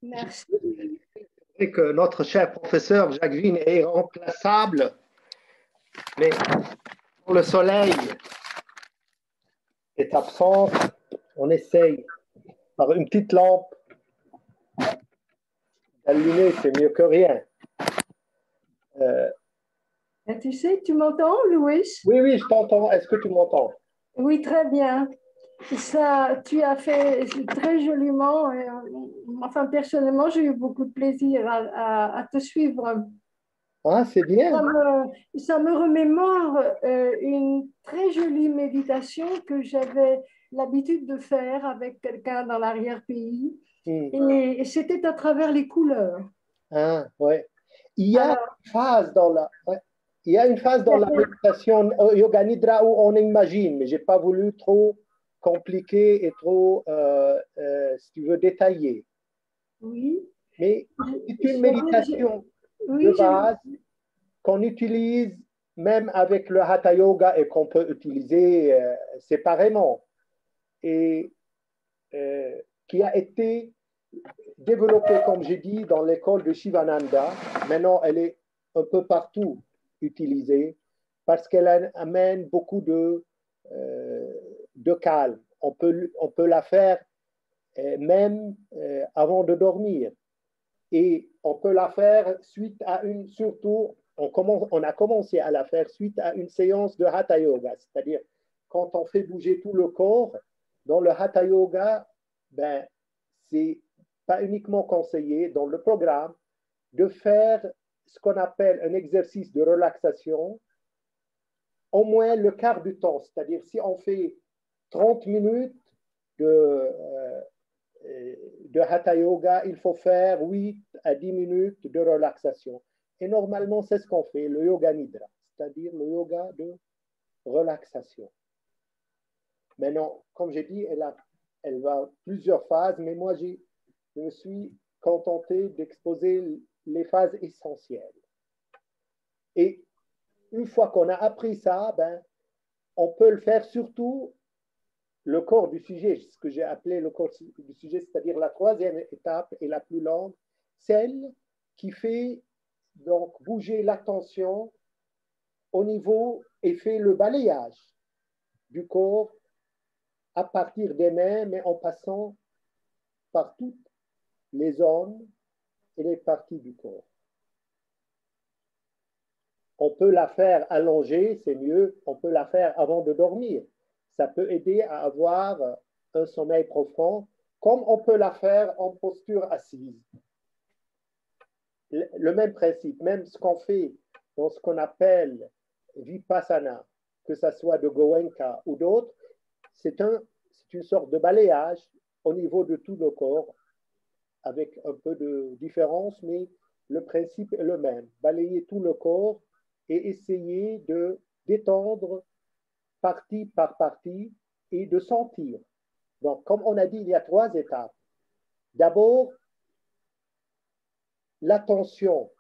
Merci. Et que notre cher professeur Jacques Vine est irremplaçable, mais quand le soleil est absent, on essaye par une petite lampe d'allumer, c'est mieux que rien. Tu sais, tu m'entends, Louis? Oui, oui, je t'entends. Est-ce que tu m'entends? Oui, très bien. Ça, tu as fait très joliment. Enfin, personnellement, j'ai eu beaucoup de plaisir à te suivre. Ah, c'est bien. Ça me remémore une très jolie méditation que j'avais l'habitude de faire avec quelqu'un dans l'arrière-pays. Et c'était à travers les couleurs. Ah, ouais. Il y a Alors, une phase dans la, ouais. Il y a une phase dans la méditation Yoga Nidra où on imagine, mais j'ai pas voulu trop compliquer et trop, si tu veux, détailler. oui, Mais c'est une j'avais, méditation de oui, base qu'on utilise même avec le Hatha Yoga et qu'on peut utiliser séparément et qui a été développée, comme j'ai dit, dans l'école de Shivananda. Maintenant, elle est un peu partout utilisée parce qu'elle amène beaucoup de calme. On peut la faire même avant de dormir. Et on peut la faire suite à une, surtout, on a commencé à la faire suite à une séance de Hatha Yoga, c'est-à-dire quand on fait bouger tout le corps, dans le Hatha Yoga, ben, c'est pas uniquement conseillé dans le programme de faire ce qu'on appelle un exercice de relaxation au moins le quart du temps, c'est-à-dire si on fait 30 minutes de Hatha Yoga, il faut faire 8 à 10 minutes de relaxation. Et normalement, c'est ce qu'on fait, le Yoga Nidra, c'est-à-dire le yoga de relaxation. Maintenant, comme j'ai dit, elle va plusieurs phases, mais moi, je me suis contenté d'exposer les phases essentielles. Et une fois qu'on a appris ça, ben, on peut le faire surtout le corps du sujet, ce que j'ai appelé le corps du sujet, c'est-à-dire la troisième étape et la plus longue, celle qui fait donc bouger l'attention au niveau et fait le balayage du corps à partir des mains, mais en passant par toutes les zones et les parties du corps. On peut la faire allongée, c'est mieux, on peut la faire avant de dormir. Ça peut aider à avoir un sommeil profond, comme on peut la faire en posture assise. Le même principe, même ce qu'on fait dans ce qu'on appelle Vipassana, que ce soit de Goenka ou d'autres, c'est une sorte de balayage au niveau de tout le corps, avec un peu de différence, mais le principe est le même. Balayer tout le corps et essayer de détendre partie par partie et de sentir. Donc, comme on a dit, il y a trois étapes. D'abord, l'attention,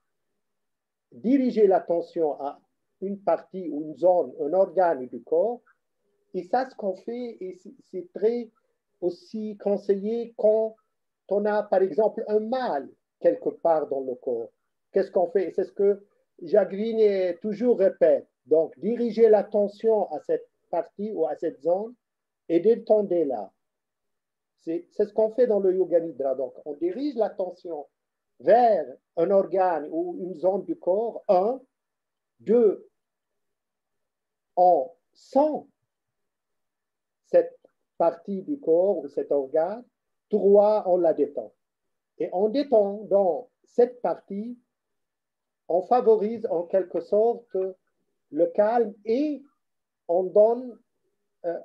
diriger l'attention à une partie ou une zone, un organe du corps. Et ça, ce qu'on fait, et c'est très aussi conseillé quand on a, par exemple, un mal quelque part dans le corps. Qu'est-ce qu'on fait? C'est ce que Jacques Vigne toujours répète. Donc, diriger l'attention à cette partie ou à cette zone et détendez-la. C'est ce qu'on fait dans le Yoga Nidra. Donc, on dirige l'attention vers un organe ou une zone du corps. Un, deux, on sent cette partie du corps ou cet organe. Trois, on la détend. Et en détendant cette partie, on favorise en quelque sorte le calme et on donne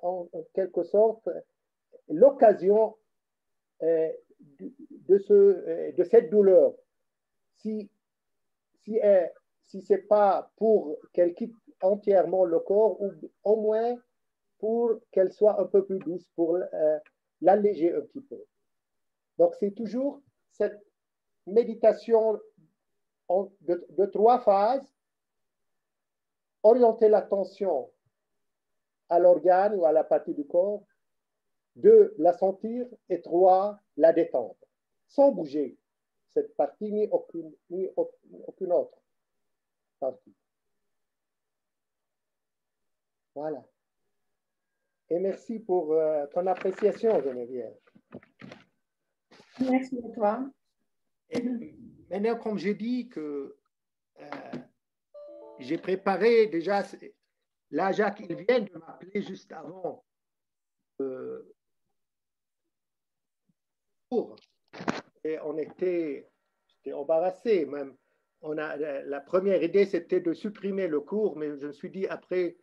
en quelque sorte l'occasion de cette douleur. Si, si, si ce n'est pas pour qu'elle quitte entièrement le corps, ou au moins pour qu'elle soit un peu plus douce, pour l'alléger un petit peu. Donc, c'est toujours cette méditation de trois phases, orienter l'attention à l'organe ou à la partie du corps, deux, la sentir, et trois, la détendre, sans bouger. cette partie ni aucune autre partie. Voilà. Et merci pour ton appréciation, Geneviève. Merci à toi. Et maintenant, comme j'ai dit que j'ai préparé déjà, là, Jacques, il vient de m'appeler juste avant cours. Et on était embarrassés même. La première idée, c'était de supprimer le cours, mais je me suis dit, après,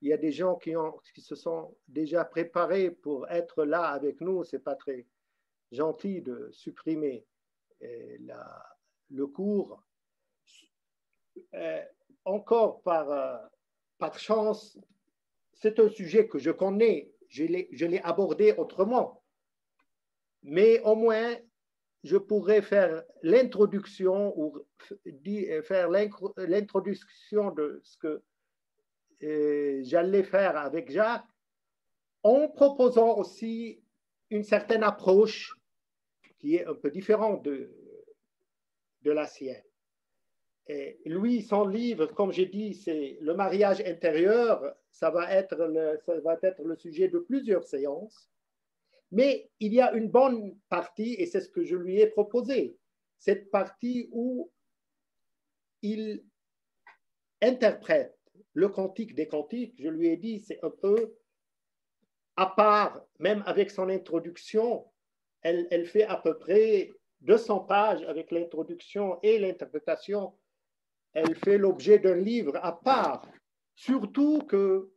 il y a des gens qui se sont déjà préparés pour être là avec nous. Ce n'est pas très gentil de supprimer le cours. Encore par chance, c'est un sujet que je connais, je l'ai abordé autrement. Mais au moins, je pourrais faire l'introduction ou faire l'introduction de ce que j'allais faire avec Jacques, en proposant aussi une certaine approche qui est un peu différente de la sienne. Et lui, son livre, comme j'ai dit, c'est le mariage intérieur. Ça va être le sujet de plusieurs séances. Mais il y a une bonne partie, et c'est ce que je lui ai proposé, cette partie où il interprète le cantique des cantiques. Je lui ai dit, c'est un peu à part, même avec son introduction, elle fait à peu près 200 pages avec l'introduction et l'interprétation. Elle fait l'objet d'un livre à part, surtout que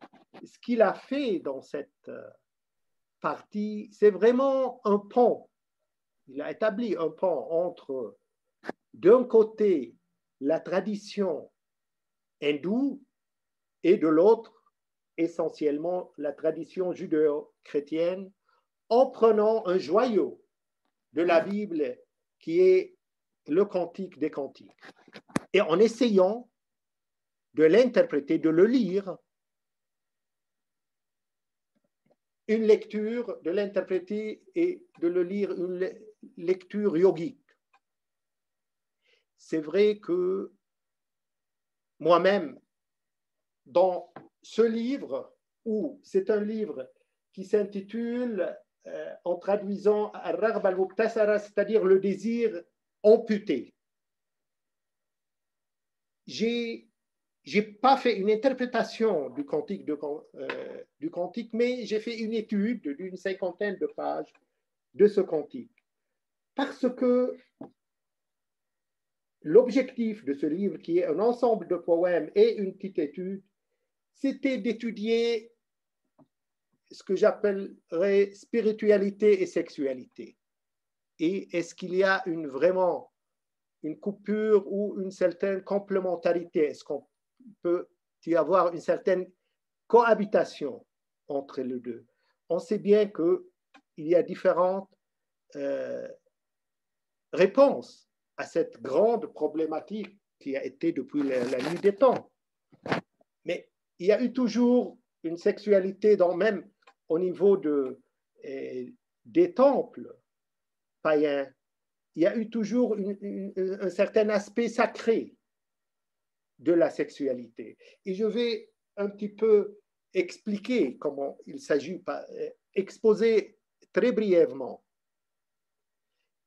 ce qu'il a fait dans cette partie, c'est vraiment un pont. Il a établi un pont entre, d'un côté, la tradition hindoue et de l'autre, essentiellement, la tradition judéo-chrétienne, en prenant un joyau de la Bible qui est le Cantique des Cantiques et en essayant de l'interpréter, de le lire, une lecture, de l'interpréter et de le lire, une lecture yogique. C'est vrai que moi-même, dans ce livre, où c'est un livre qui s'intitule, en traduisant Ar-Raghba al-Muktasara, c'est-à-dire le désir amputé, j'ai pas fait une interprétation du cantique, mais j'ai fait une étude d'une 50aine de pages de ce cantique. Parce que l'objectif de ce livre, qui est un ensemble de poèmes et une petite étude, c'était d'étudier ce que j'appellerais spiritualité et sexualité. Et est-ce qu'il y a vraiment une coupure ou une certaine complémentarité? Est-ce qu'on peut y avoir une certaine cohabitation entre les deux? On sait bien qu'il y a différentes réponses à cette grande problématique qui a été depuis la nuit des temps. Mais il y a eu toujours une sexualité, même au niveau des temples païens. Il y a eu toujours un certain aspect sacré de la sexualité. Et je vais un petit peu expliquer comment il s'agit, exposer très brièvement.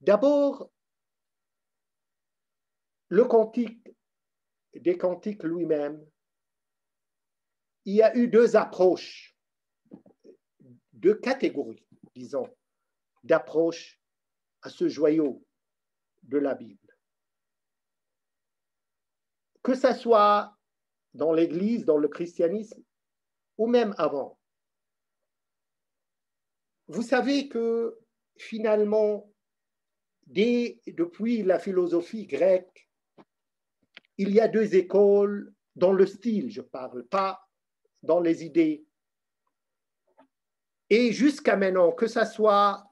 D'abord, le cantique des cantiques lui-même, il y a eu deux approches, deux catégories, disons, d'approche à ce joyau de la Bible. Que ça soit dans l'Église, dans le christianisme, ou même avant. Vous savez que finalement, depuis la philosophie grecque, il y a deux écoles dans le style, je parle, pas dans les idées. Et jusqu'à maintenant, que ça soit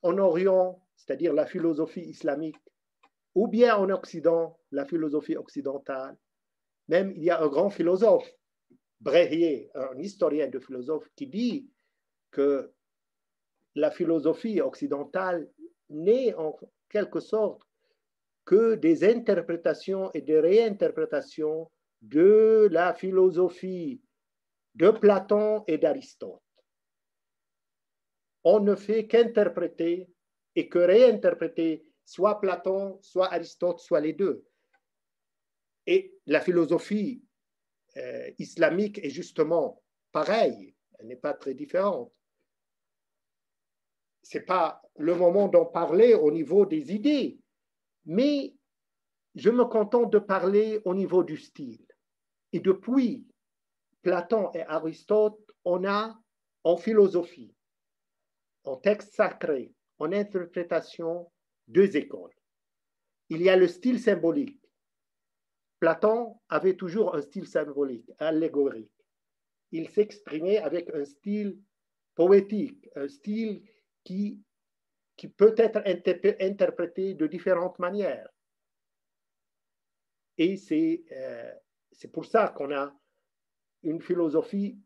en Orient, c'est-à-dire la philosophie islamique, ou bien en Occident, la philosophie occidentale, même il y a un grand philosophe, Brehier, un historien de philosophes, qui dit que la philosophie occidentale naît en quelque sorte que des interprétations et des réinterprétations de la philosophie de Platon et d'Aristote. On ne fait qu'interpréter et que réinterpréter soit Platon, soit Aristote, soit les deux. Et la philosophie islamique est justement pareille, elle n'est pas très différente. Ce n'est pas le moment d'en parler au niveau des idées, mais je me contente de parler au niveau du style. Et depuis Platon et Aristote, on a en philosophie, en texte sacré, en interprétation, deux écoles. Il y a le style symbolique. Platon avait toujours un style symbolique, allégorique. Il s'exprimait avec un style poétique, un style qui peut être interprété de différentes manières. Et c'est pour ça qu'on a une philosophie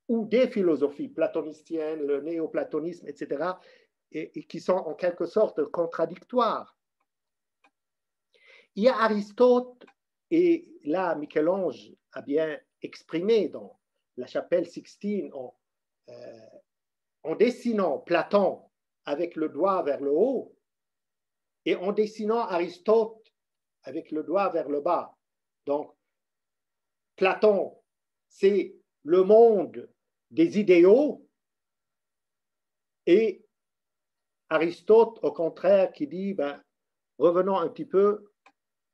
ou des philosophies platoniciennes, le néoplatonisme, etc., et qui sont en quelque sorte contradictoires. Il y a Aristote, et là, Michel-Ange a bien exprimé dans la chapelle Sixtine, en dessinant Platon avec le doigt vers le haut, et en dessinant Aristote avec le doigt vers le bas. Donc, Platon, c'est le monde des idéaux, et Aristote, au contraire, qui dit, revenons un petit peu,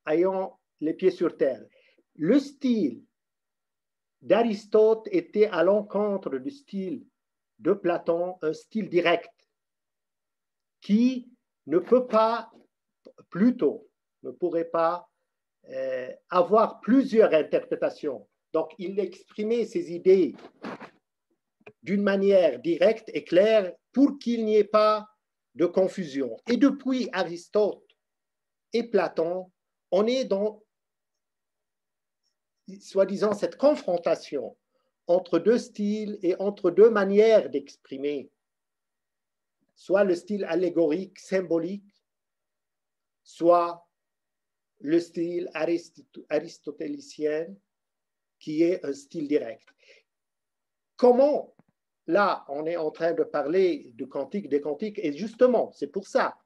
ayons les pieds sur terre. Le style d'Aristote était à l'encontre du style de Platon, un style direct, qui ne peut pas, plutôt, ne pourrait pas avoir plusieurs interprétations. Donc, il exprimait ses idées d'une manière directe et claire pour qu'il n'y ait pas de confusion. Et depuis Aristote et Platon, on est dans, soi-disant, cette confrontation entre deux styles et entre deux manières d'exprimer, soit le style allégorique, symbolique, soit le style aristotélicien, qui est un style direct. Comment, là, on est en train de parler de cantique, des cantiques, et justement, c'est pour ça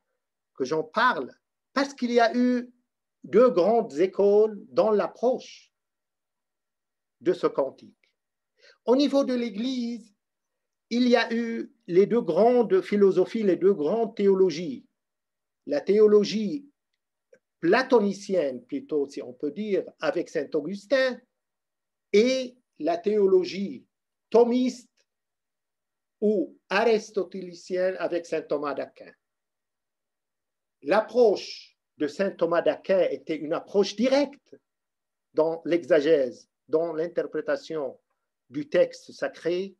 que j'en parle, parce qu'il y a eu deux grandes écoles dans l'approche de ce cantique. Au niveau de l'Église, il y a eu les deux grandes philosophies, les deux grandes théologies. La théologie platonicienne, plutôt, si on peut dire, avec saint Augustin, et la théologie thomiste ou aristotélicienne avec saint Thomas d'Aquin. L'approche de saint Thomas d'Aquin était une approche directe dans l'exagèse, dans l'interprétation du texte sacré,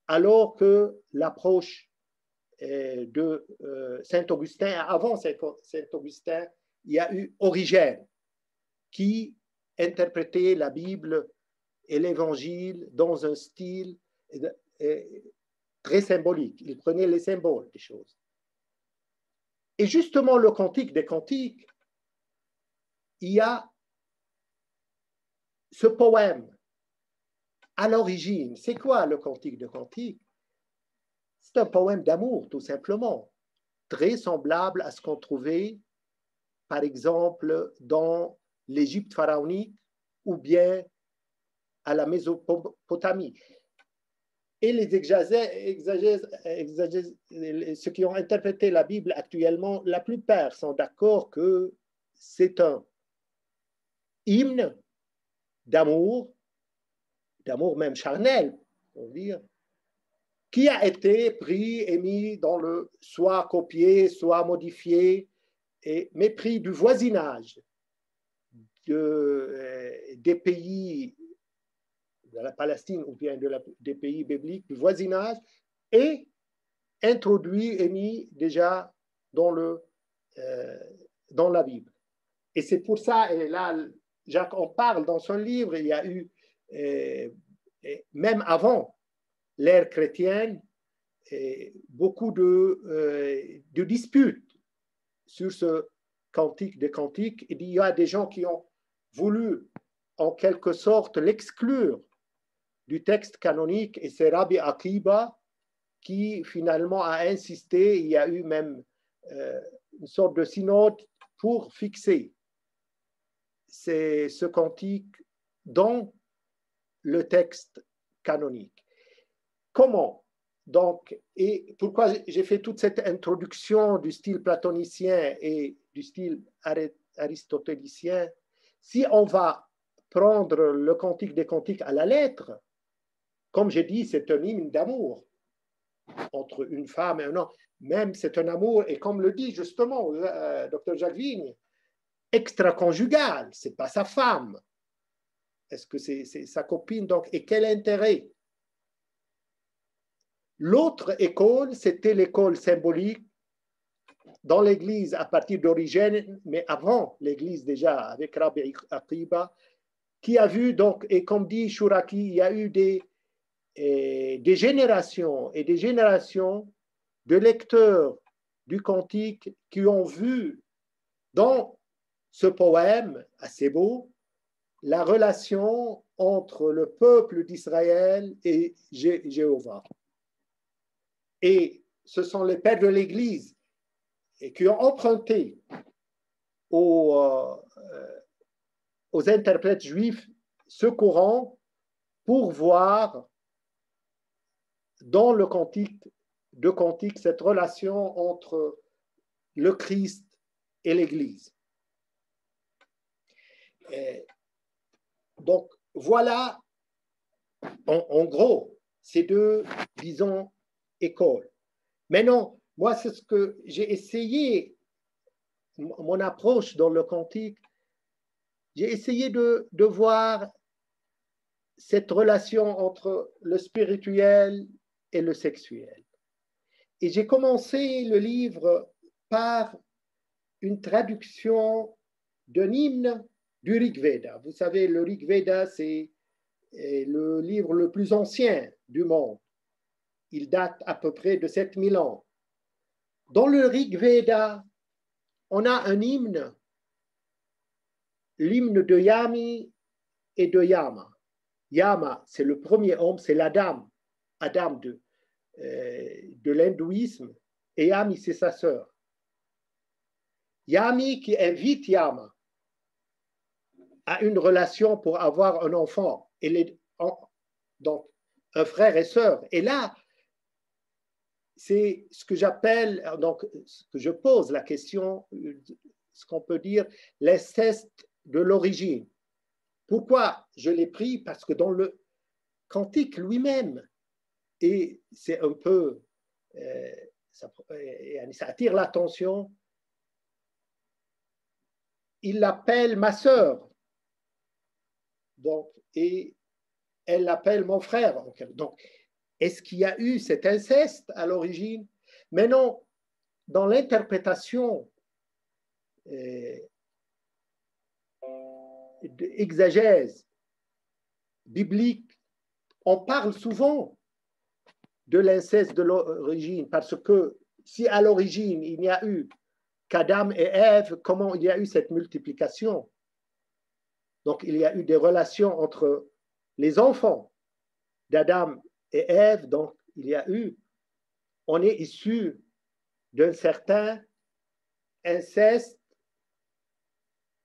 alors que l'approche de saint Augustin, avant saint Augustin, il y a eu Origène, qui interprétait la Bible et l'Évangile dans un style très symbolique. Il prenait les symboles des choses. Et justement, le cantique des cantiques, il y a ce poème. À l'origine, c'est quoi le cantique des cantiques? C'est un poème d'amour, tout simplement, très semblable à ce qu'on trouvait, par exemple, dans l'Égypte pharaonique ou bien à la Mésopotamie. Et les ceux qui ont interprété la Bible actuellement, la plupart sont d'accord que c'est un hymne d'amour même charnel, on va dire, qui a été pris et mis dans le, soit copié, soit modifié, mais pris du voisinage des pays de la Palestine ou bien des pays bibliques, du voisinage, et introduit et mis déjà dans la Bible. Et c'est pour ça, et là, Jacques en parle dans son livre, il y a eu, même avant l'ère chrétienne, beaucoup de disputes sur ce Cantique des Cantiques, il y a des gens qui ont voulu en quelque sorte l'exclure du texte canonique, et c'est Rabbi Akiba qui finalement a insisté. Il y a eu même une sorte de synode pour fixer ce cantique dans le texte canonique. Comment? Donc, et pourquoi j'ai fait toute cette introduction du style platonicien et du style aristotélicien? Si on va prendre le Cantique des Cantiques à la lettre, comme j'ai dit, c'est un hymne d'amour entre une femme et un homme. Même c'est un amour, et comme le dit justement Dr Jacques Vigne, extra-conjugal, c'est pas sa femme. Est-ce que c'est sa copine? Donc, et quel intérêt? L'autre école, c'était l'école symbolique dans l'Église à partir d'origine, mais avant l'Église déjà, avec Rabbi Akiba, qui a vu donc, et comme dit Chouraki, il y a eu des générations et des générations de lecteurs du cantique qui ont vu dans ce poème assez beau la relation entre le peuple d'Israël et Jéhovah. Et ce sont les pères de l'Église qui ont emprunté aux interprètes juifs ce courant pour voir dans le cantique de cantique cette relation entre le Christ et l'Église. Donc voilà en gros ces deux, disons, écoles. Maintenant, moi, c'est ce que j'ai essayé, mon approche dans le cantique, j'ai essayé de voir cette relation entre le spirituel et le sexuel. Et j'ai commencé le livre par une traduction d'un hymne du Rig Veda. Vous savez, le Rig Veda, c'est le livre le plus ancien du monde. Il date à peu près de 7000 ans. Dans le Rig Veda, on a un hymne, l'hymne de Yami et de Yama. Yama, c'est le premier homme, c'est l'Adam, Adam de l'hindouisme, et Yami, c'est sa sœur. Yami qui invite Yama à une relation pour avoir un enfant, donc un frère et sœur. Et là, c'est ce que j'appelle, donc ce que je pose la question, ce qu'on peut dire l'inceste de l'origine. Pourquoi je l'ai pris? Parce que dans le cantique lui-même, et c'est un peu, ça attire l'attention, il l'appelle ma sœur, donc, et elle l'appelle mon frère. Donc, est-ce qu'il y a eu cet inceste à l'origine? Mais non, dans l'interprétation exagèse biblique, on parle souvent de l'inceste de l'origine, parce que si à l'origine il n'y a eu qu'Adam et Ève, comment il y a eu cette multiplication? Donc il y a eu des relations entre les enfants d'Adam et Ève, donc il y a eu, on est issu d'un certain inceste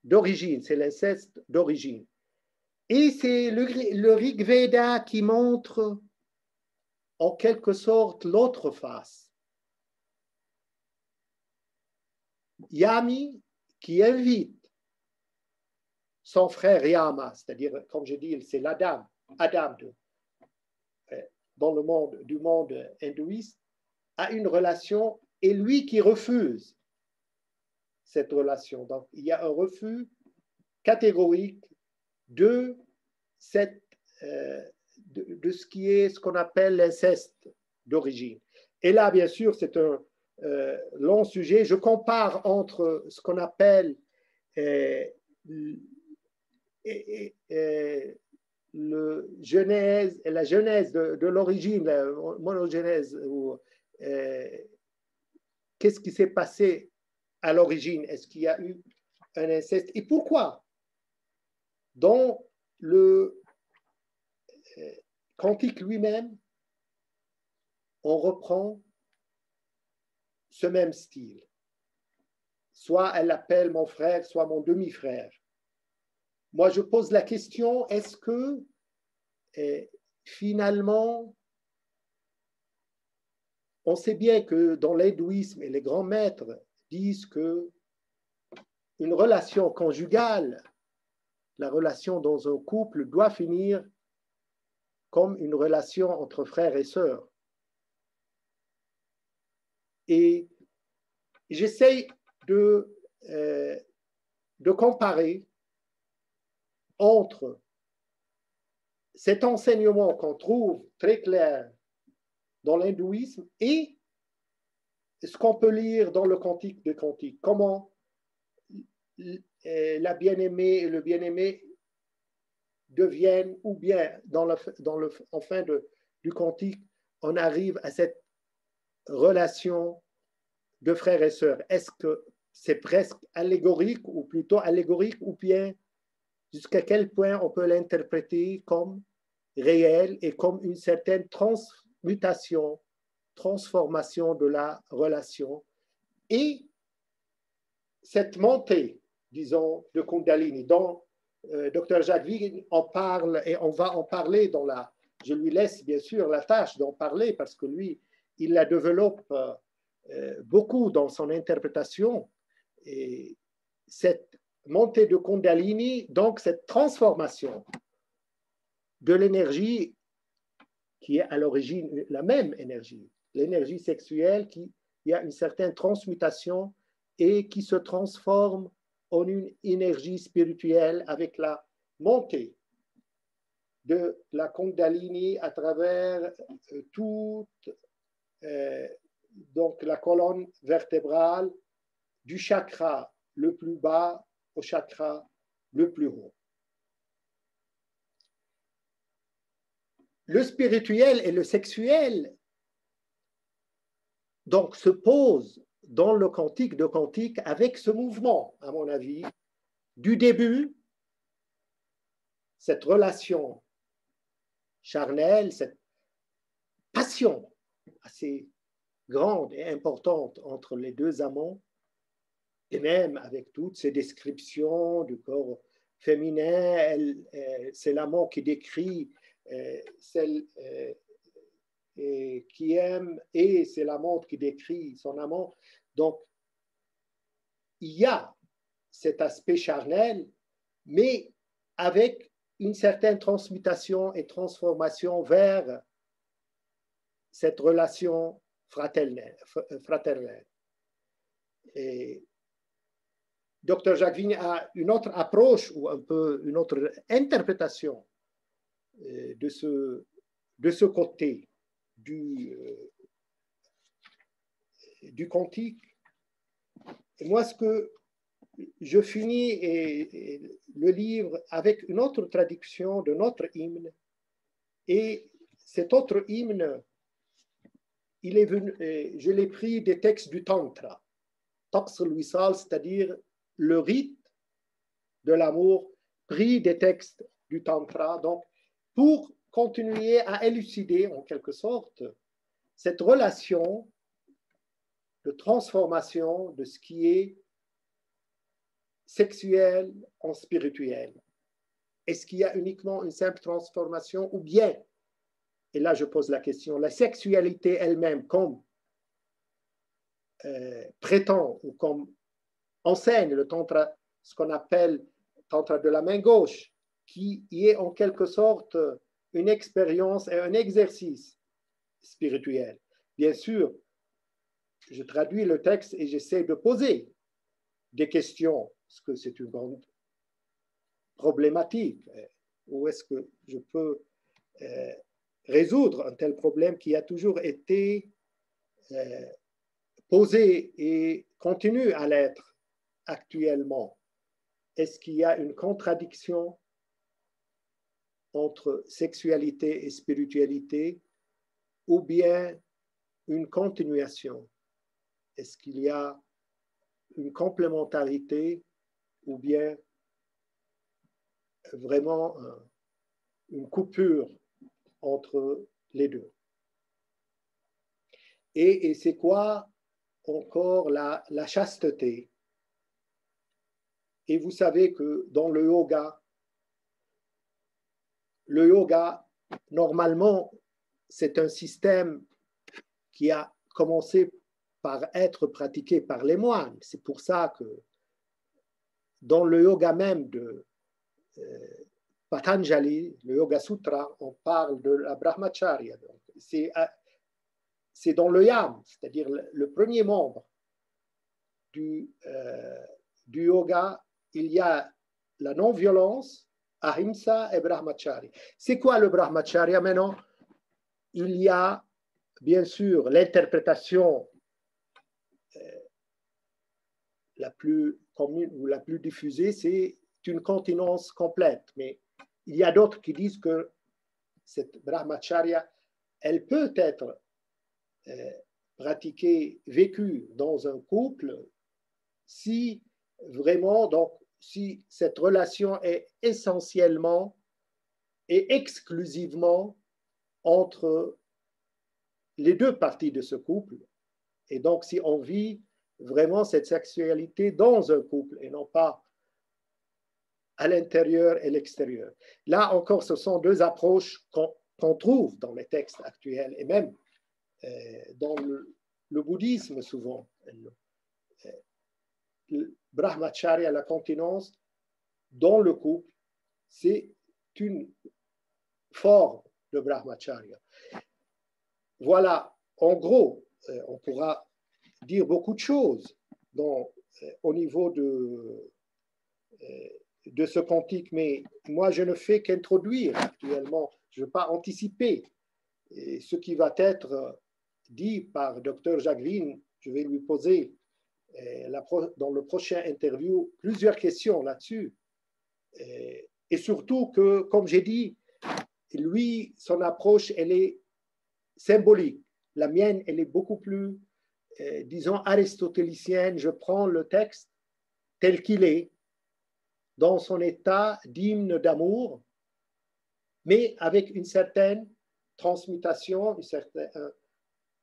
d'origine, c'est l'inceste d'origine. Et c'est le Rig Veda qui montre en quelque sorte l'autre face. Yami qui invite son frère Yama, c'est-à-dire, comme je dis, c'est l'Adam, Adam dans le monde du monde hindouiste, a une relation, et lui qui refuse cette relation. Donc, il y a un refus catégorique de ce qui est ce qu'on appelle l'inceste d'origine. Et là, bien sûr, c'est un long sujet. Je compare entre ce qu'on appelle la genèse de l'origine, la monogénèse, qu'est-ce qui s'est passé à l'origine? Est-ce qu'il y a eu un inceste? Et pourquoi? Dans le cantique lui-même, on reprend ce même style. Soit elle l'appelle mon frère, soit mon demi-frère. Moi, je pose la question, est-ce que finalement, on sait bien que dans l'hindouisme, et les grands maîtres disent que une relation conjugale, la relation dans un couple, doit finir comme une relation entre frères et sœurs. Et j'essaye de comparer entre cet enseignement qu'on trouve très clair dans l'hindouisme et ce qu'on peut lire dans le Cantique des Cantiques. Comment la bien-aimée et le bien-aimé deviennent, ou bien en fin du Cantique, on arrive à cette relation de frères et sœurs. Est-ce que c'est presque allégorique, ou plutôt allégorique, ou bien jusqu'à quel point on peut l'interpréter comme réel et comme une certaine transmutation, transformation de la relation, et cette montée, disons, de Kundalini, dont Dr. Jadvig en parle, et on va en parler je lui laisse bien sûr la tâche d'en parler, parce que lui, il la développe beaucoup dans son interprétation, et cette montée de Kundalini, donc cette transformation de l'énergie qui est à l'origine la même énergie, l'énergie sexuelle qui a une certaine transmutation et qui se transforme en une énergie spirituelle avec la montée de la Kundalini à travers toute donc la colonne vertébrale du chakra le plus bas au chakra le plus haut. Le spirituel et le sexuel donc se posent dans le cantique de cantique avec ce mouvement, à mon avis, du début, cette relation charnelle, cette passion assez grande et importante entre les deux amants, et même avec toutes ces descriptions du corps féminin, c'est l'amant qui décrit celle qui aime, et c'est l'amante qui décrit son amant. Donc, il y a cet aspect charnel, mais avec une certaine transmutation et transformation vers cette relation fraternelle. Et Dr. Jacqueline a une autre approche, ou un peu une autre interprétation de ce côté du cantique. Et moi, ce que je finis le livre avec une autre traduction de notre hymne, et cet autre hymne, je l'ai pris des textes du Tantra, Taqs al-Wisal, c'est-à-dire le rite de l'amour, pris des textes du Tantra, donc pour continuer à élucider en quelque sorte cette relation de transformation de ce qui est sexuel en spirituel. Est-ce qu'il y a uniquement une simple transformation, ou bien, et là je pose la question, la sexualité elle-même comme prétend ou comme enseigne le tantra, ce qu'on appelle tantra de la main gauche, qui est en quelque sorte une expérience et un exercice spirituel. Bien sûr, je traduis le texte et j'essaie de poser des questions, parce que c'est une grande problématique. Où est-ce que je peux résoudre un tel problème qui a toujours été posé et continue à l'être actuellement? Est-ce qu'il y a une contradiction entre sexualité et spiritualité, ou bien une continuation? Est-ce qu'il y a une complémentarité ou bien vraiment une coupure entre les deux. Et c'est quoi encore la chasteté? Et vous savez que dans le yoga, normalement, c'est un système qui a commencé par être pratiqué par les moines. C'est pour ça que dans le yoga même de Patanjali, le Yoga Sutra, on parle de la brahmacharya. C'est dans le yam, c'est-à-dire le premier membre du yoga, il y a la non-violence, ahimsa et brahmacharya. C'est quoi le brahmacharya maintenant? Il y a bien sûr l'interprétation la plus commune ou la plus diffusée, c'est une continence complète. Mais il y a d'autres qui disent que cette brahmacharya, elle peut être pratiquée, vécue dans un couple si vraiment, donc, si cette relation est essentiellement et exclusivement entre les deux parties de ce couple. Et donc, si on vit vraiment cette sexualité dans un couple et non pas à l'intérieur et l'extérieur. Là encore, ce sont deux approches qu'on trouve dans les textes actuels et même dans le bouddhisme souvent. Le brahmacharya, la continence dans le couple, c'est une forme de brahmacharya. Voilà, en gros, on pourra dire beaucoup de choses au niveau de ce cantique, mais moi je ne fais qu'introduire actuellement, je ne veux pas anticiper ce qui va être dit par Dr Jacques Wien. Je vais lui poser dans le prochain interview plusieurs questions là-dessus. Et surtout que, comme j'ai dit, lui, son approche, elle est symbolique. La mienne, elle est beaucoup plus, disons, aristotélicienne. Je prends le texte tel qu'il est, dans son état d'hymne d'amour, mais avec une certaine transmutation,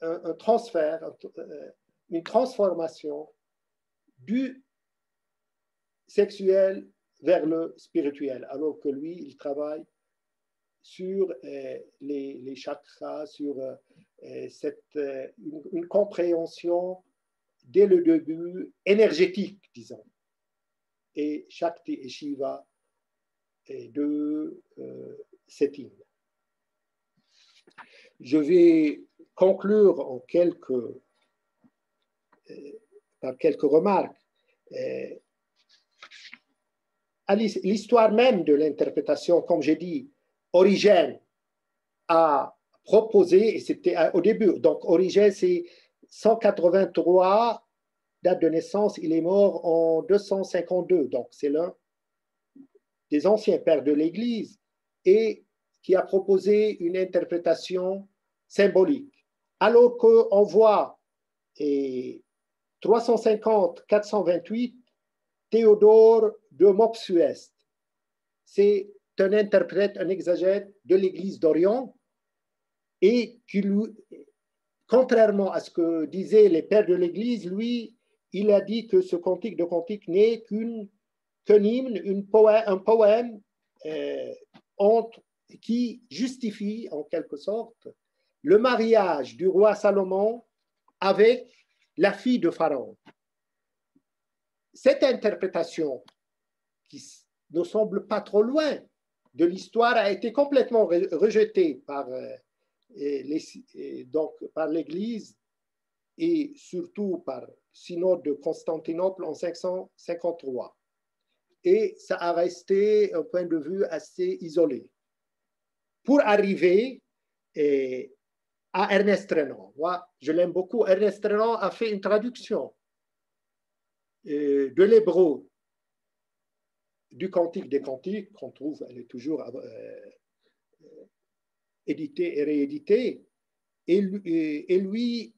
un transfert, une transformation du sexuel vers le spirituel, alors que lui, il travaille sur les chakras, sur une compréhension dès le début énergétique, disons. Et Shakti et Shiva de cet hymne. Je vais conclure par quelques remarques. L'histoire même de l'interprétation, comme j'ai dit, Origène a proposé, et c'était au début, donc Origène c'est 183, date de naissance, il est mort en 252, donc c'est l'un des anciens pères de l'Église et qui a proposé une interprétation symbolique. Alors qu'on voit 350-428, Théodore de Mopsuest, c'est un interprète, un exagète de l'Église d'Orient et qui, contrairement à ce que disaient les pères de l'Église, lui, il a dit que ce cantique de cantique n'est qu'un hymne, un poème qui justifie en quelque sorte le mariage du roi Salomon avec la fille de Pharaon. Cette interprétation, qui ne semble pas trop loin de l'histoire, a été complètement rejetée par l'Église et surtout par le synode de Constantinople en 553. Et ça a resté un point de vue assez isolé. Pour arriver à Ernest Renan. Moi, je l'aime beaucoup. Ernest Renan a fait une traduction de l'hébreu du Cantique des Cantiques, qu'on trouve, elle est toujours éditée et rééditée. Et lui,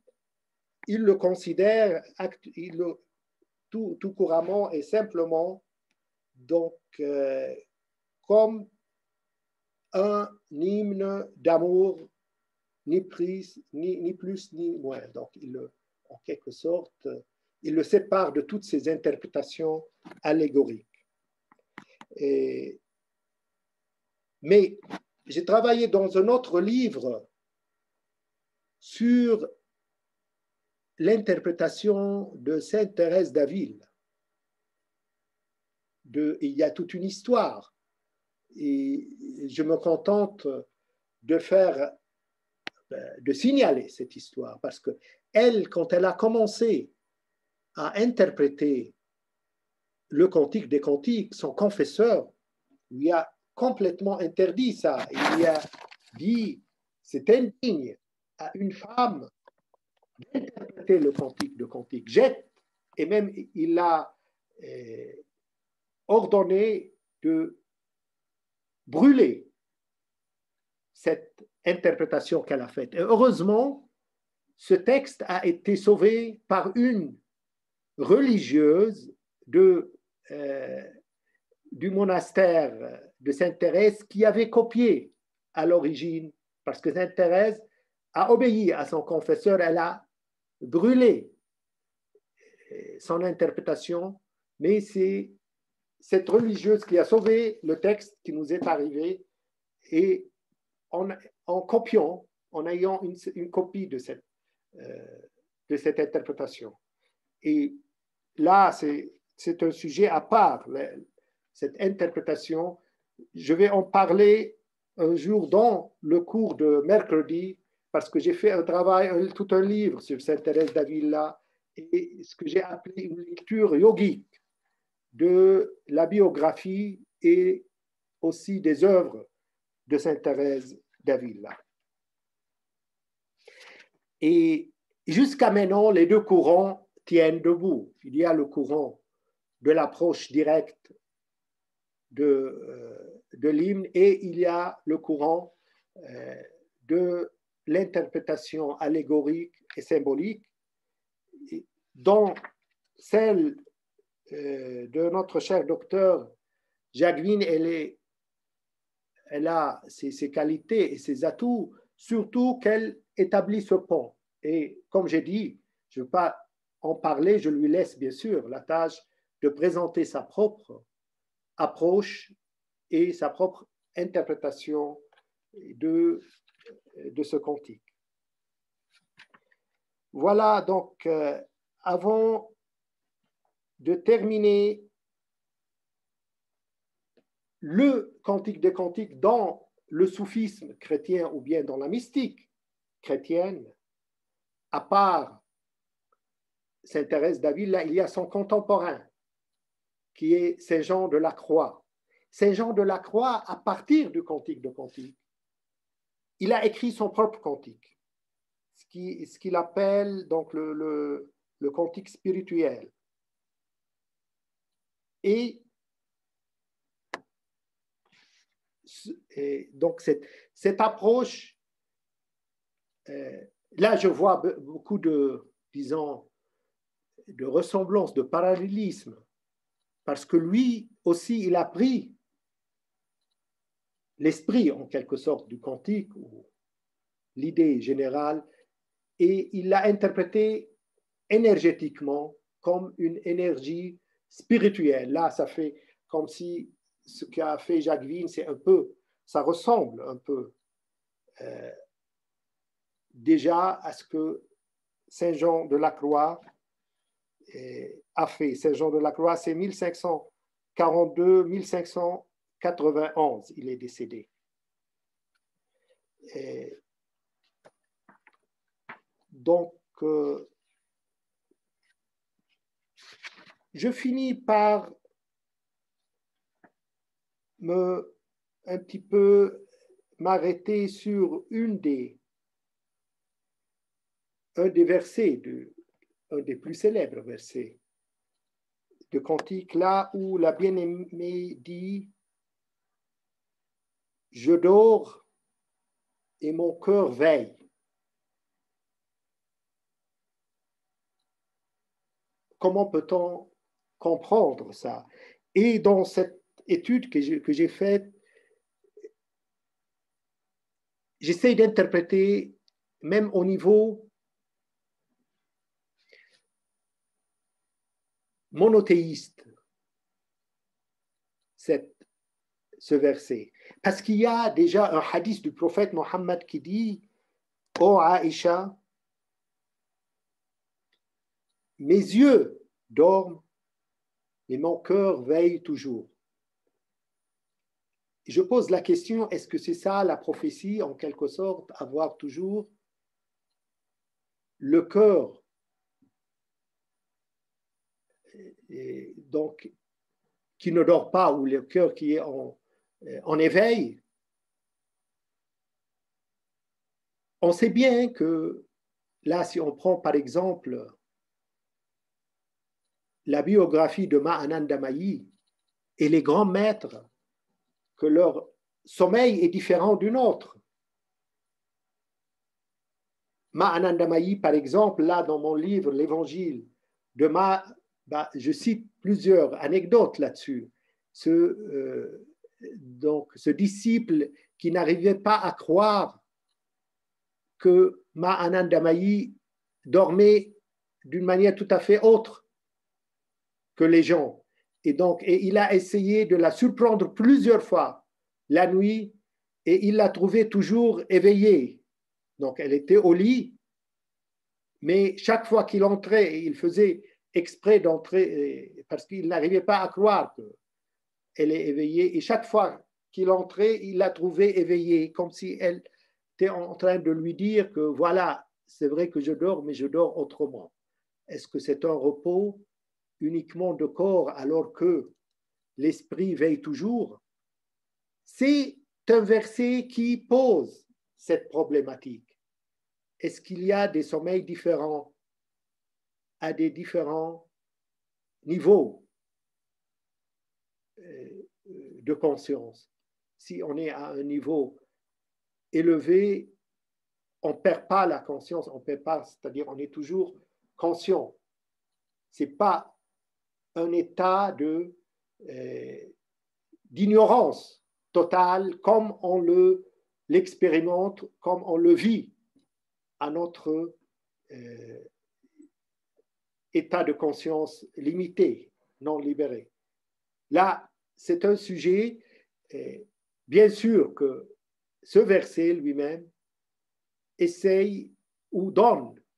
il le considère, tout couramment et simplement, donc, comme un hymne d'amour, ni plus ni moins. Donc, en quelque sorte, il le sépare de toutes ces interprétations allégoriques. Mais j'ai travaillé dans un autre livre sur l'interprétation de Sainte Thérèse d'Avila. Il y a toute une histoire. Et je me contente de signaler cette histoire parce que elle, quand elle a commencé à interpréter le Cantique des Cantiques, son confesseur lui a complètement interdit ça. Il lui a dit, c'est indigne à une femme d'interpréter le Cantique de Cantiques. Jette, et même il a ordonné de brûler cette interprétation qu'elle a faite. Et heureusement, ce texte a été sauvé par une religieuse du monastère de Sainte-Thérèse qui avait copié à l'origine, parce que Sainte-Thérèse a obéi à son confesseur, elle a brûlé son interprétation, mais c'est cette religieuse qui a sauvé le texte qui nous est arrivé et en copiant, en ayant une copie de cette interprétation. Et là, c'est un sujet à part, cette interprétation. Je vais en parler un jour dans le cours de mercredi, parce que j'ai fait un travail, tout un livre sur Sainte Thérèse d'Avila et ce que j'ai appelé une lecture yogique de la biographie et aussi des œuvres de Sainte Thérèse d'Avila. Et jusqu'à maintenant, les deux courants tiennent debout. Il y a le courant de l'approche directe de l'hymne et il y a le courant de l'interprétation allégorique et symbolique. Dans celle de notre cher docteur Jacqueline, elle a ses qualités et ses atouts, surtout qu'elle établit ce pont. Et comme j'ai dit, je ne veux pas en parler, je lui laisse bien sûr la tâche de présenter sa propre approche et sa propre interprétation de ce cantique. Voilà, donc, avant de terminer le cantique des cantiques dans le soufisme chrétien ou bien dans la mystique chrétienne, à part Sainte Thérèse d'Avila, il y a son contemporain qui est Saint Jean de la Croix. Saint Jean de la Croix, à partir du cantique de cantiques, il a écrit son propre cantique, ce qu'il appelle donc le cantique spirituel. Et donc cette approche, là je vois beaucoup de, disons, de ressemblance, de parallélisme, parce que lui aussi, il a pris l'esprit, en quelque sorte, du cantique, ou l'idée générale, et il l'a interprété énergétiquement comme une énergie spirituelle. Là, ça fait comme si ce qu'a fait Jacqueline, c'est un peu, ça ressemble un peu déjà à ce que Saint Jean de la Croix a fait. Saint Jean de la Croix, c'est 1542-1591, il est décédé. Donc, je finis par un petit peu m'arrêter sur un des versets, un des plus célèbres versets de Cantique, là où la bien-aimée dit « Je dors et mon cœur veille ». Comment peut-on comprendre ça. Et dans cette étude que j'ai faite, j'essaie d'interpréter, même au niveau monothéiste, ce verset. Parce qu'il y a déjà un hadith du prophète Mohammed qui dit « Ô Aïcha, mes yeux dorment, mais mon cœur veille toujours. » Je pose la question, est-ce que c'est ça la prophétie, en quelque sorte, avoir toujours le cœur donc qui ne dort pas, ou le cœur qui est en éveil? On sait bien que là, si on prend par exemple la biographie de Mahananda Mayi et les grands maîtres, que leur sommeil est différent du nôtre. Mahananda Mayi, par exemple, là dans mon livre, l'Évangile de je cite plusieurs anecdotes là-dessus. Donc, ce disciple qui n'arrivait pas à croire que Mahananda Mayi dormait d'une manière tout à fait autre que les gens. Et il a essayé de la surprendre plusieurs fois la nuit et il l'a trouvée toujours éveillée. Donc, elle était au lit, mais chaque fois qu'il entrait, il faisait exprès d'entrer parce qu'il n'arrivait pas à croire qu'elle est éveillée. Et chaque fois qu'il entrait, il la trouvait éveillée, comme si elle était en train de lui dire que voilà, c'est vrai que je dors, mais je dors autrement. Est-ce que c'est un repos uniquement de corps alors que l'esprit veille toujours? C'est un verset qui pose cette problématique. Est-ce qu'il y a des sommeils différents à des différents niveaux de conscience? Si on est à un niveau élevé, on ne perd pas la conscience, on perd pas, c'est-à-dire on est toujours conscient. Ce n'est pas un état d'ignorance totale comme on l'expérimente, comme on le vit à notre état de conscience limité, non libéré. Là, c'est un sujet, bien sûr que ce verset lui-même essaye ou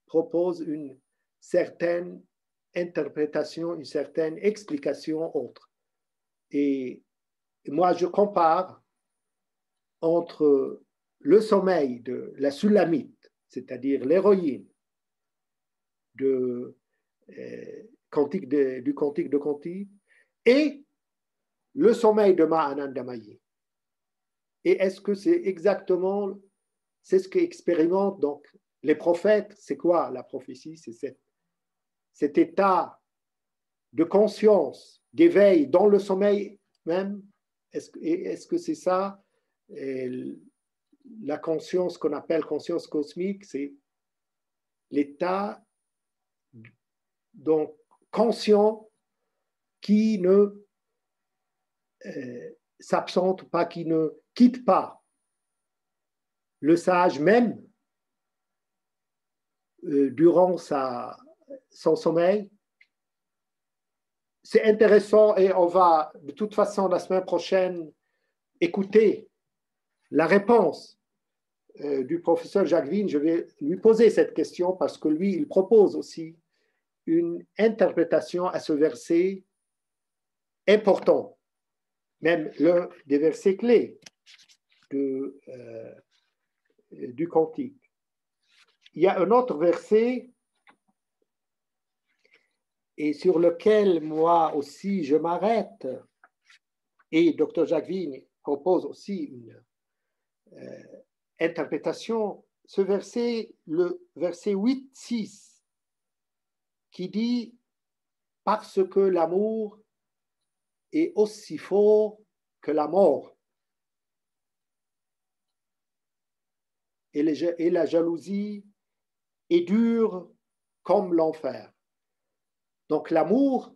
propose une certaine interprétation, une certaine explication autre. Et moi, je compare entre le sommeil de la Sulamite, c'est-à-dire l'héroïne du Cantique de Cantique, et le sommeil de Mahananda Mayi. Et est-ce que c'est exactement, c'est ce qu'expérimentent donc les prophètes? C'est quoi la prophétie? C'est cet état de conscience, d'éveil dans le sommeil même. Est-ce que c'est ça? La conscience qu'on appelle conscience cosmique, c'est l'état donc conscient qui ne s'absente pas, qui ne quitte pas le sage même durant son sommeil. C'est intéressant et on va de toute façon la semaine prochaine écouter la réponse du professeur Jacqueline. Je vais lui poser cette question parce que lui, il propose aussi une interprétation à ce verset important, même l'un des versets clés du Cantique. Il y a un autre verset et sur lequel moi aussi je m'arrête, et Dr. Jacqueline propose aussi une interprétation, ce verset, le verset 8-6, qui dit « Parce que l'amour est aussi fort que la mort, et la jalousie est dure comme l'enfer. » Donc l'amour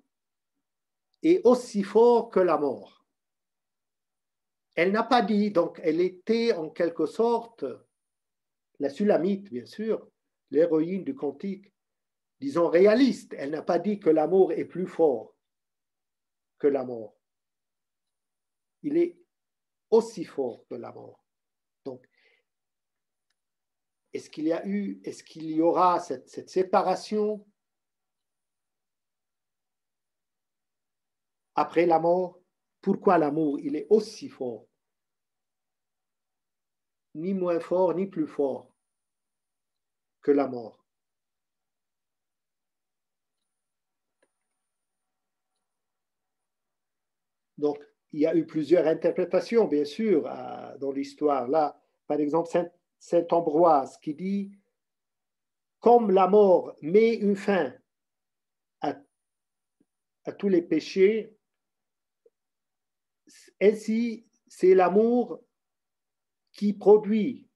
est aussi fort que la mort. Elle n'a pas dit, donc elle était en quelque sorte la Sulamite, bien sûr, l'héroïne du cantique, disons réaliste. Elle n'a pas dit que l'amour est plus fort que la mort. Il est aussi fort que la mort. Donc, est-ce qu'il y aura cette séparation après la mort? Pourquoi l'amour, il est aussi fort? Ni moins fort, ni plus fort que la mort. Donc, il y a eu plusieurs interprétations, bien sûr, dans l'histoire. Là, par exemple, Saint Ambroise qui dit « Comme la mort met une fin à tous les péchés, ainsi c'est l'amour qui produit,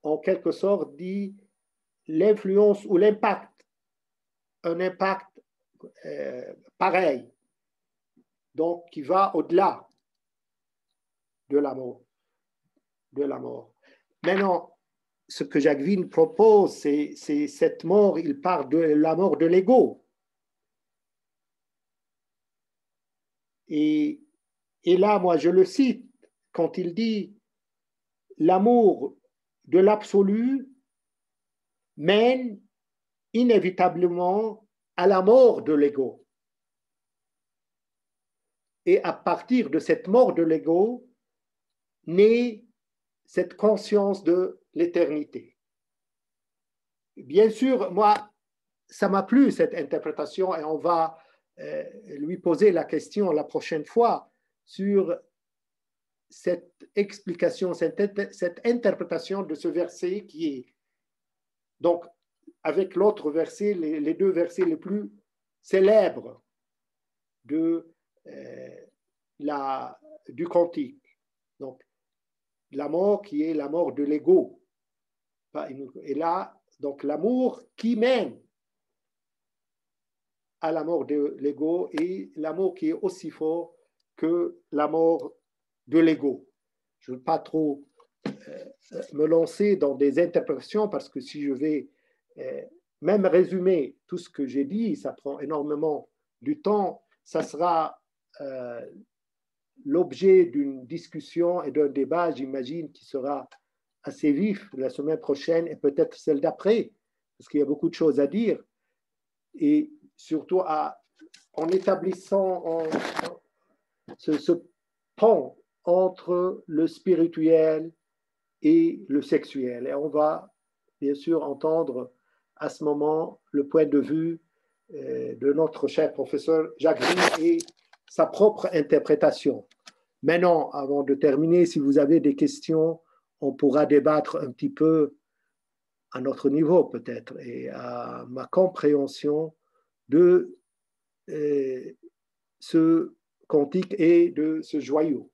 en quelque sorte, dit l'influence ou l'impact, un impact pareil, donc qui va au-delà de la mort. Maintenant, ce que Jacquevine propose, c'est cette mort, il part de la mort de l'ego. Et là, moi, je le cite quand il dit « L'amour de l'absolu mène inévitablement à la mort de l'ego. Et à partir de cette mort de l'ego, naît cette conscience de l'éternité. » Bien sûr, moi, ça m'a plu cette interprétation et on va lui poser la question la prochaine fois sur cette explication, cette interprétation de ce verset qui est donc avec l'autre verset, les deux versets les plus célèbres du cantique. Donc, la mort qui est la mort de l'ego. Et là, donc l'amour qui mène à la mort de l'ego et l'amour qui est aussi fort que la mort de l'ego. Je ne veux pas trop me lancer dans des interprétations parce que si je vais même résumer tout ce que j'ai dit, ça prend énormément du temps, ça sera l'objet d'une discussion et d'un débat, j'imagine, qui sera assez vif la semaine prochaine et peut-être celle d'après, parce qu'il y a beaucoup de choses à dire. Et surtout en établissant ce pont entre le spirituel et le sexuel. Et on va bien sûr entendre à ce moment le point de vue de notre cher professeur Jacquevine et sa propre interprétation. Maintenant, avant de terminer, si vous avez des questions, on pourra débattre un petit peu à notre niveau peut-être et à ma compréhension de ce cantique et de ce joyau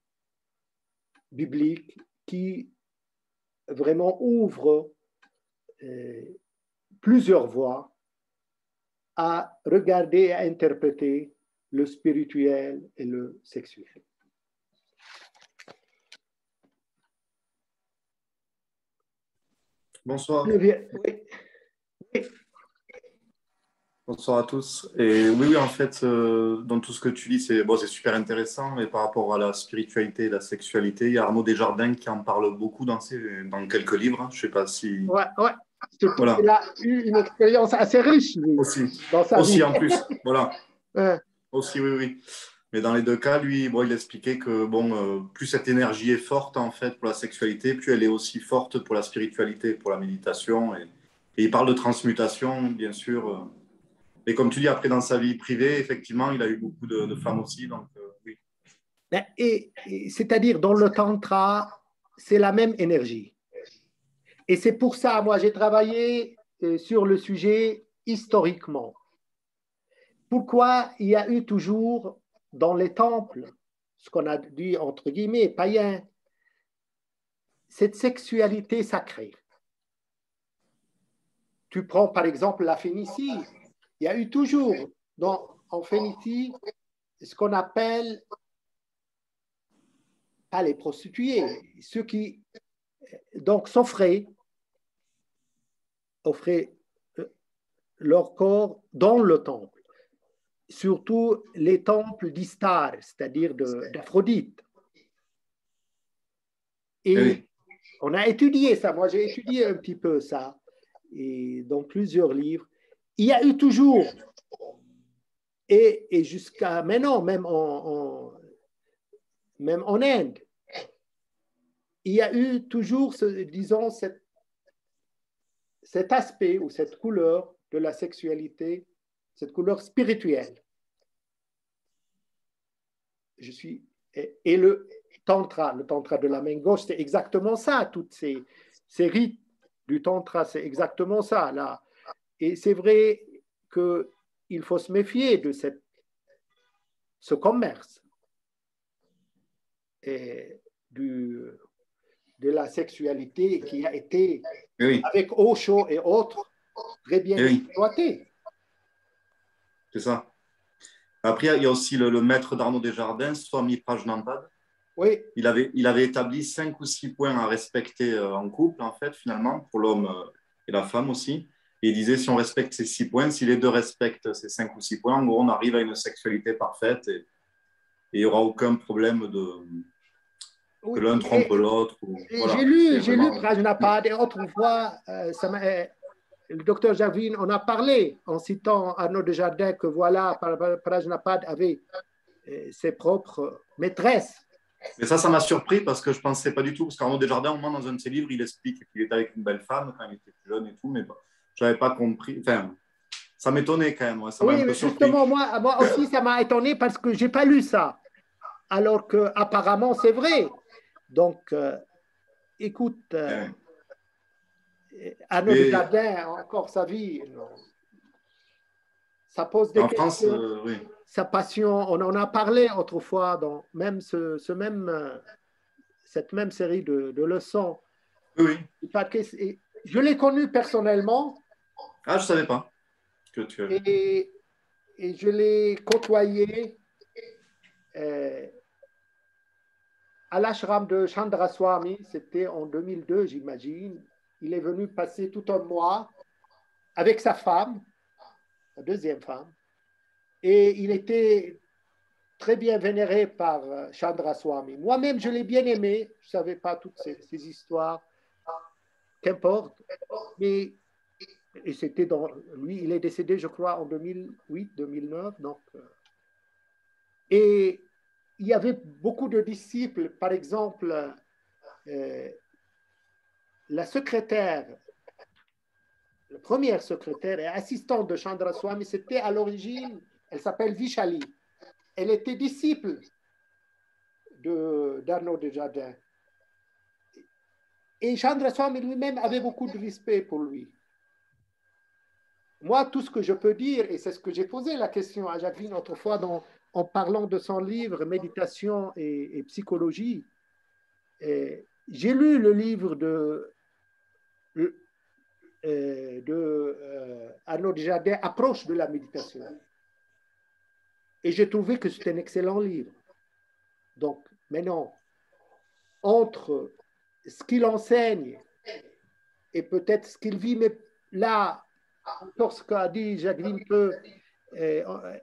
biblique qui vraiment ouvre plusieurs voies à regarder et à interpréter le spirituel et le sexuel. Bonsoir. Oui. Bonsoir à tous. Et oui, en fait, dans tout ce que tu dis, c'est super intéressant, mais par rapport à la spiritualité et la sexualité, il y a Arnaud Desjardins qui en parle beaucoup dans quelques livres. Hein. Je ne sais pas si... Ouais. Surtout voilà. qu'il a eu une expérience assez riche, lui, dans sa vie. Aussi, en plus, voilà. Aussi, oui. Mais dans les deux cas, lui, il expliquait que plus cette énergie est forte, en fait, pour la sexualité, plus elle est aussi forte pour la spiritualité, pour la méditation. Et il parle de transmutation, bien sûr. Et comme tu dis, après, dans sa vie privée, effectivement, il a eu beaucoup de femmes aussi, donc oui. Et c'est-à-dire, dans le tantra, c'est la même énergie. Et c'est pour ça, moi, j'ai travaillé sur le sujet historiquement. Pourquoi il y a eu toujours dans les temples, ce qu'on a dit entre guillemets, païens, cette sexualité sacrée. Tu prends par exemple la Phénicie, il y a eu toujours en Phénicie ce qu'on appelle, pas les prostituées, ceux qui donc offraient leur corps dans le temple, surtout les temples d'Istar, c'est-à-dire d'Aphrodite. Et oui, on a étudié ça, moi j'ai étudié un petit peu ça, et dans plusieurs livres. Il y a eu toujours, et jusqu'à maintenant, même en Inde, il y a eu toujours, disons, cet aspect ou cette couleur de la sexualité, cette couleur spirituelle. Et le tantra de la main gauche, c'est exactement ça. Toutes ces rites du tantra, c'est exactement ça. Là. Et c'est vrai qu'il faut se méfier de ce commerce et de la sexualité qui a été, oui, avec Osho et autres, très bien exploité. C'est ça. Après, il y a aussi le maître d'Arnaud Desjardins, Swami Prajnampad. Oui. Il avait établi 5 ou 6 points à respecter en couple, en fait, finalement, pour l'homme et la femme aussi. Et il disait, si on respecte ces 6 points, si les deux respectent ces 5 ou 6 points, en gros, on arrive à une sexualité parfaite et il n'y aura aucun problème que l'un trompe l'autre. Voilà. J'ai lu Prajnampad et autrefois, le docteur Javin en a parlé en citant Arnaud Desjardins que voilà, Prajnampad avait ses propres maîtresses. Mais ça m'a surpris parce que je ne pensais pas du tout, parce qu'Arnaud Desjardins, au moins dans un de ses livres, il explique qu'il était avec une belle femme quand il était plus jeune et tout, mais je n'avais pas compris. Enfin, ça m'étonnait quand même. Ouais, ça m'a un peu surpris. Justement, moi aussi, ça m'a étonné parce que je n'ai pas lu ça. Alors qu'apparemment, c'est vrai. Donc, écoute, Arnaud Desjardins, encore sa vie, ça pose des questions. France, oui. Sa passion, on en a parlé autrefois dans même cette même série de leçons. Oui. Je l'ai connu personnellement. Ah, je ne savais pas que tu avais. Et je l'ai côtoyé à l'ashram de Chandraswami, c'était en 2002, j'imagine. Il est venu passer tout un mois avec sa femme, la deuxième femme, et il était très bien vénéré par Chandraswami. Moi-même, je l'ai bien aimé. Je ne savais pas toutes ces histoires, qu'importe. Mais et c'était lui, il est décédé, je crois, en 2008-2009. Donc, et il y avait beaucoup de disciples. Par exemple, la secrétaire, la première secrétaire et assistante de Chandraswami, c'était à l'origine, elle s'appelle Vishali. Elle était disciple d'Arnaud Desjardins. Et Chandraswami lui-même avait beaucoup de respect pour lui. Moi, tout ce que je peux dire, et c'est ce que j'ai posé la question à Jacqueline autrefois en parlant de son livre Méditation et psychologie, j'ai lu le livre de Arnaud Desjardins, Approche de la méditation. Et j'ai trouvé que c'était un excellent livre. Donc, maintenant, entre ce qu'il enseigne et peut-être ce qu'il vit, mais là, encore ce qu'a dit Jacqueline peut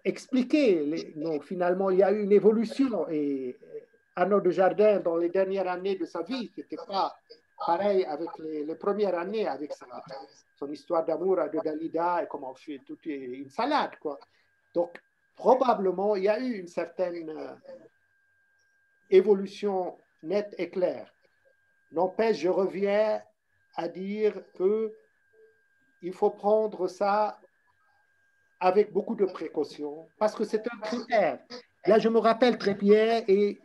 expliquer. Non, finalement, il y a eu une évolution et Arnaud Desjardins, dans les dernières années de sa vie, ce n'était pas pareil avec les premières années, avec son histoire d'amour de Dalida et comment on fait toute une salade, quoi. Donc, probablement, il y a eu une certaine évolution nette et claire. N'empêche, je reviens à dire qu'il faut prendre ça avec beaucoup de précaution, parce que c'est un critère. Là, je me rappelle très bien, et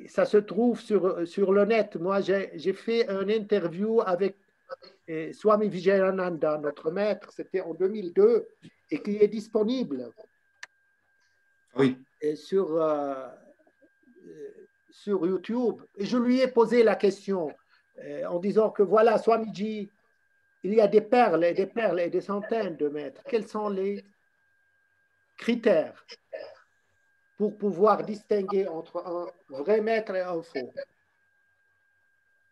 ça se trouve sur le net. Moi, j'ai fait une interview avec Swami Vijayananda, notre maître, c'était en 2002, et qui est disponible. Oui. Sur YouTube. Et je lui ai posé la question en disant que voilà, Swamiji, il y a des perles et des centaines de maîtres. Quels sont les critères? pour pouvoir distinguer entre un vrai maître et un faux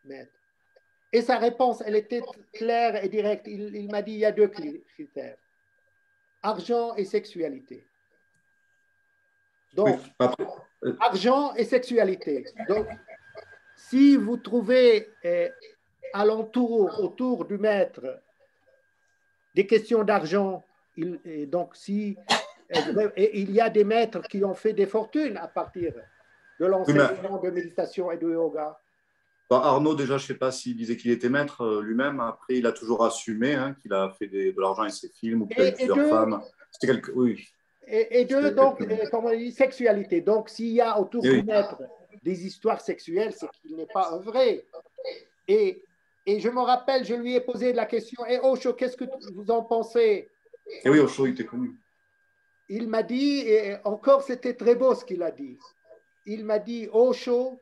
maître. Et sa réponse, elle était claire et directe. Il m'a dit, il y a deux critères, argent et sexualité. Donc, argent et sexualité. Donc, si vous trouvez autour du maître, des questions d'argent, donc si il y a des maîtres qui ont fait des fortunes à partir de l'enseignement de méditation et de yoga. Arnaud, déjà, je ne sais pas s'il disait qu'il était maître lui-même. Après, il a toujours assumé qu'il a fait de l'argent avec ses films ou qu'il a eu plusieurs femmes. C'était quelque... Oui. Et deux, donc, comme on dit, sexualité. Donc, s'il y a autour du maître des histoires sexuelles, c'est qu'il n'est pas un vrai. Et je me rappelle, je lui ai posé la question, et Osho, qu'est-ce que vous en pensez? Et oui, Osho, il était connu. Il m'a dit, et encore c'était très beau ce qu'il a dit, il m'a dit, Osho,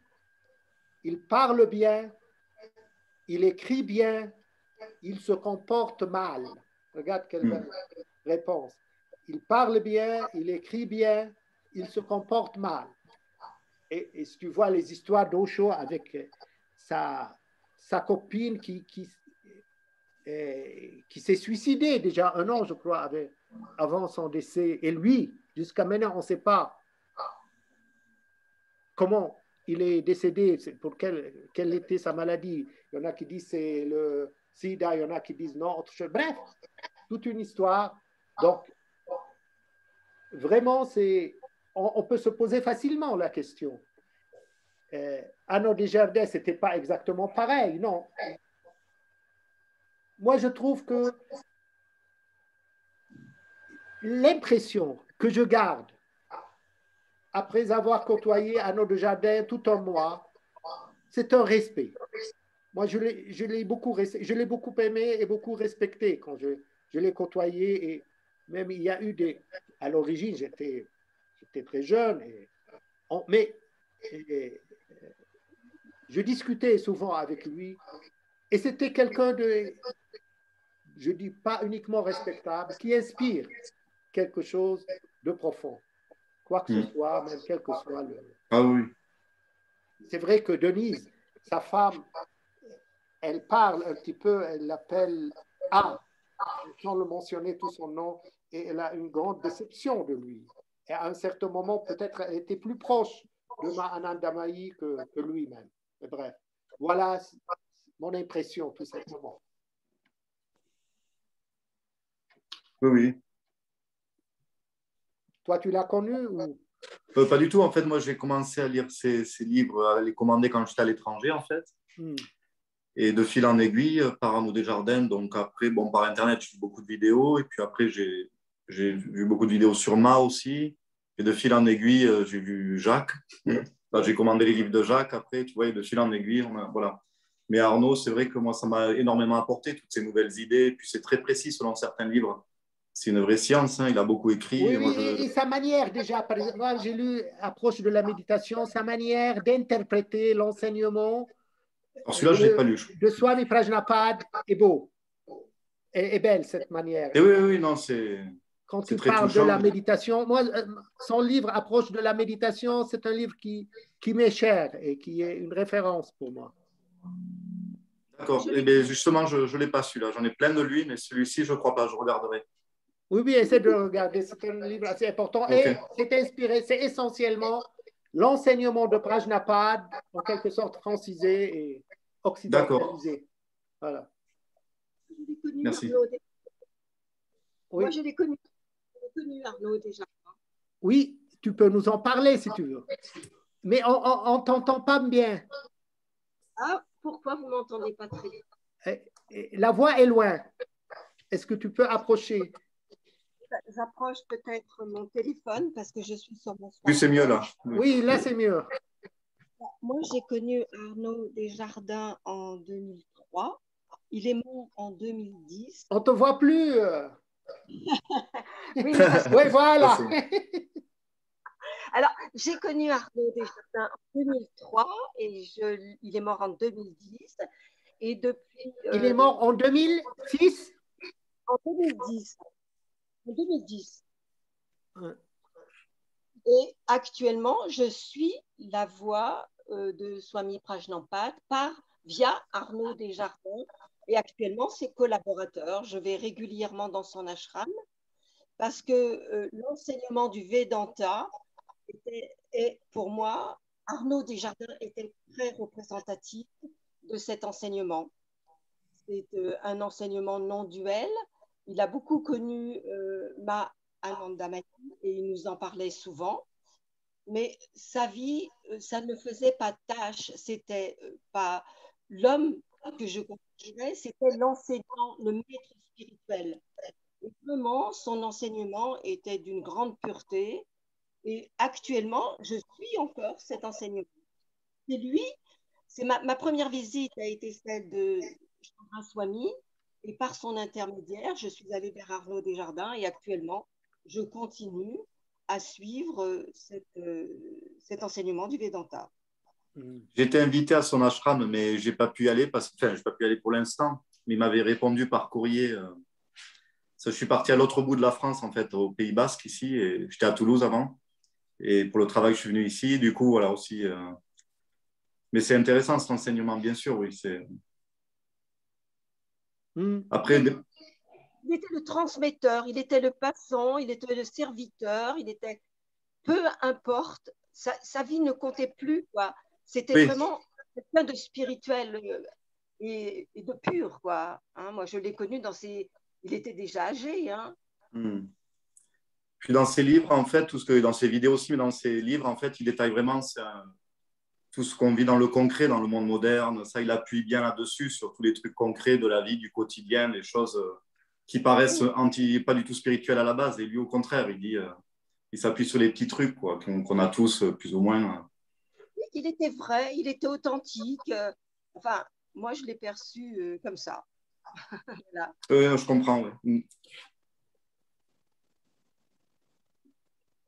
il parle bien, il écrit bien, il se comporte mal. Regarde quelle réponse. Il parle bien, il écrit bien, il se comporte mal. Et si tu vois les histoires d'Osho avec sa copine qui s'est suicidée déjà un an, je crois, avant son décès. Et lui, jusqu'à maintenant, on ne sait pas comment il est décédé, pour quelle était sa maladie. Il y en a qui disent c'est le sida, il y en a qui disent non, autre chose. Bref, toute une histoire. Donc, vraiment, on peut se poser facilement la question. Arnaud Desjardins, ce n'était pas exactement pareil, non. Moi, je trouve que l'impression que je garde après avoir côtoyé Arnaud Desjardins tout un mois, c'est un respect. Moi, je l'ai beaucoup aimé et beaucoup respecté quand je l'ai côtoyé. Et même il y a eu à l'origine, j'étais très jeune, mais je discutais souvent avec lui. Et c'était quelqu'un je dis pas uniquement respectable, qui inspire quelque chose de profond. Quoi que ce soit, même quel que soit le... Ah oui. C'est vrai que Denise, sa femme, elle parle un petit peu, elle l'appelle sans le mentionner tout son nom, et elle a une grande déception de lui. Et à un certain moment, peut-être elle était plus proche de Mahanandamayi que lui-même. Mais bref, voilà mon impression, tout simplement. Oui, oui. Toi, tu l'as connu ou... Pas du tout. En fait, moi, j'ai commencé à lire ces livres, à les commander quand j'étais à l'étranger, en fait. Et de fil en aiguille, par Arnaud Desjardins. Donc après, bon, par Internet, j'ai vu beaucoup de vidéos. Et puis après, j'ai vu beaucoup de vidéos sur Ma aussi. Et de fil en aiguille, j'ai vu Jacques. Enfin, j'ai commandé les livres de Jacques après, tu vois, et de fil en aiguille, voilà. Mais Arnaud, c'est vrai que moi, ça m'a énormément apporté, toutes ces nouvelles idées. Et puis c'est très précis selon certains livres. C'est une vraie science, il a beaucoup écrit. Oui, et sa manière déjà, par exemple, moi j'ai lu Approche de la méditation, sa manière d'interpréter l'enseignement celui-là, je ne l'ai pas lu. De Swami Prajnapad est beau, est belle cette manière. Et oui, non, c'est... Quand il parle de la méditation, moi, son livre Approche de la méditation, c'est un livre qui m'est cher et qui est une référence pour moi. D'accord. Et bien, justement, je ne l'ai pas celui-là. J'en ai plein de lui, mais celui-ci, je ne crois pas. Je regarderai. Oui, essaie de le regarder. C'est un livre assez important. Okay. Et c'est inspiré, c'est essentiellement l'enseignement de Prajnapad, en quelque sorte francisé et occidentalisé. Voilà. Merci. Oui. Moi, je l'ai connu Arnaud déjà. Oui, tu peux nous en parler si tu veux. Mais on ne t'entend pas bien. Ah, pourquoi vous ne m'entendez pas très bien? La voix est loin. Est-ce que tu peux approcher? J'approche peut-être mon téléphone parce que je suis sur mon smartphone. Oui, c'est mieux là. Oui, là, c'est mieux. Moi, j'ai connu Arnaud Desjardins en 2003. Il est mort en 2010. On ne te voit plus. Oui, voilà. Alors, j'ai connu Arnaud Desjardins en 2003 et il est mort en 2010. Et depuis. Il est mort en 2006? En 2010. En 2010. Et actuellement, je suis la voix de Swami Prajnapat via Arnaud Desjardins. Et actuellement, c'est collaborateur. Je vais régulièrement dans son ashram parce que l'enseignement du Vedanta est pour moi, Arnaud Desjardins était très représentatif de cet enseignement. C'est un enseignement non duel. Il a beaucoup connu Ma Anandamayi et il nous en parlait souvent. Mais sa vie, ça ne faisait pas tâche. C'était pas l'homme que je considérais, c'était l'enseignant, le maître spirituel. Et vraiment, son enseignement était d'une grande pureté. Et actuellement, je suis encore cet enseignement. C'est lui, ma première visite a été celle de Chandra Swami. Et par son intermédiaire, je suis allée vers Arnaud Desjardins et actuellement, je continue à suivre cet enseignement du Vedanta. J'ai été invité à son ashram, mais je n'ai pas pu y aller je n'ai pas pu y aller pour l'instant. Mais il m'avait répondu par courrier. Je suis parti à l'autre bout de la France, en fait, au Pays Basque, ici. Et j'étais à Toulouse avant. Et pour le travail, je suis venu ici. Du coup, voilà aussi. Mais c'est intéressant, cet enseignement, bien sûr, oui. Après. Il était le transmetteur, il était le passant, il était le serviteur, il était. Peu importe, sa vie ne comptait plus, quoi. C'était vraiment quelqu'un de spirituel et de pur, quoi. Hein, moi, je l'ai connu il était déjà âgé, hein. Puis dans ses livres, en fait, dans ses vidéos aussi, mais dans ses livres, en fait, il détaille vraiment tout ce qu'on vit dans le concret, dans le monde moderne. Ça, il appuie bien là-dessus, sur tous les trucs concrets de la vie, du quotidien, les choses qui paraissent pas du tout spirituelles à la base. Et lui, au contraire, il s'appuie sur les petits trucs quoi, qu'on a tous, plus ou moins. Il était vrai, il était authentique. Enfin, moi, je l'ai perçu comme ça. Voilà. Je comprends, oui.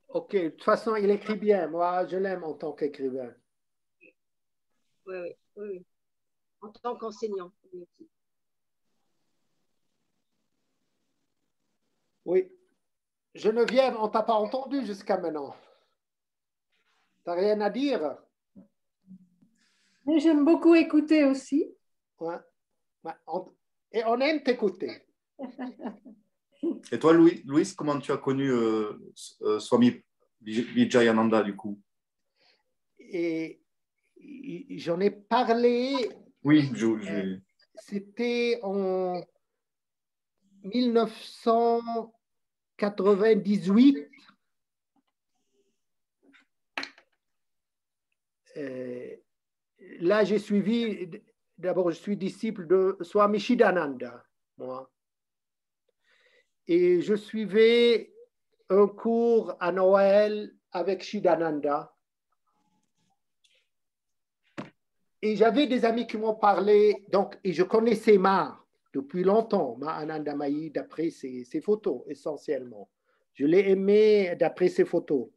Ok, de toute façon, il écrit bien. Moi, je l'aime en tant qu'écrivain. Oui. En tant qu'enseignant. Oui. Geneviève, on ne t'a pas entendu jusqu'à maintenant. Tu n'as rien à dire? J'aime beaucoup écouter aussi. Ouais. Et on aime t'écouter. Et toi, Louise, comment tu as connu Swami Vijayananda, du coup? Et j'en ai parlé. Oui, c'était en 1998. Là, j'ai suivi, d'abord, je suis disciple de Swami Shidananda, moi. Et je suivais un cours à Noël avec Shidananda. Et j'avais des amis qui m'ont parlé, et je connaissais Ma depuis longtemps, Ma Anandamayi, d'après ses photos, essentiellement. Je l'ai aimé d'après ses photos.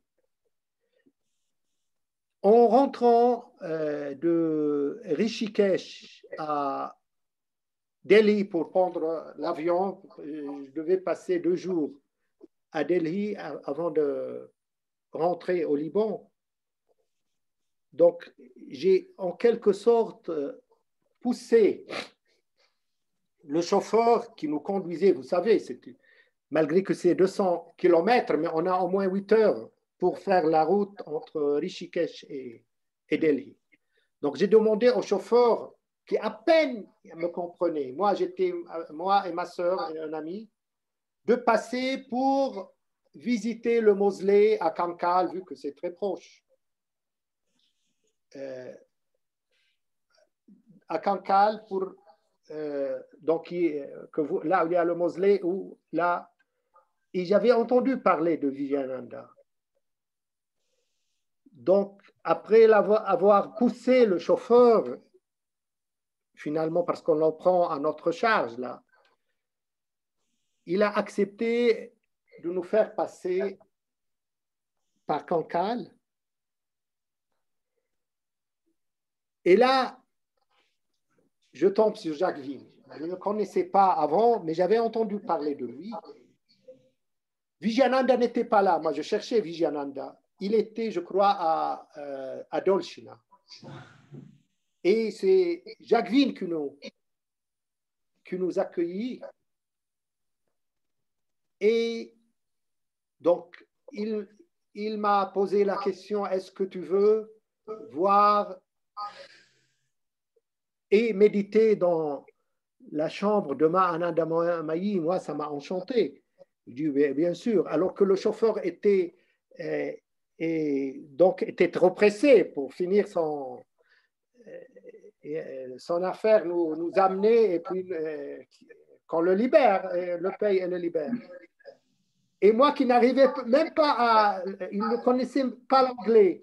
En rentrant de Rishikesh à Delhi pour prendre l'avion, je devais passer 2 jours à Delhi avant de rentrer au Liban. Donc, j'ai en quelque sorte poussé le chauffeur qui nous conduisait, vous savez, malgré que c'est 200 km, mais on a au moins 8 heures pour faire la route entre Rishikesh et Delhi. Donc, j'ai demandé au chauffeur qui à peine me comprenait, moi et ma soeur et un ami, de passer pour visiter le mausolée à Kankal, vu que c'est très proche. À Kankal, là où il y a le mausolée, et j'avais entendu parler de Vijayananda. Donc, après avoir poussé le chauffeur, finalement, parce qu'on le prend à notre charge, là, il a accepté de nous faire passer par Kankal. Et là, je tombe sur Jacques Vigne. Je ne le connaissais pas avant, mais j'avais entendu parler de lui. Vijayananda n'était pas là. Moi, je cherchais Vijayananda. il était, je crois, à Dolcina. Et c'est Jacques Vine qui nous accueillit. Et donc, il m'a posé la question, est-ce que tu veux voir et méditer dans la chambre de Ananda Mayi? Moi, ça m'a enchanté. Je dis, bien sûr. Alors que le chauffeur était trop pressé pour finir son affaire, nous amener, et puis qu'on le libère, le paye et le libère. Et moi qui n'arrivais même pas à... Il ne connaissait pas l'anglais.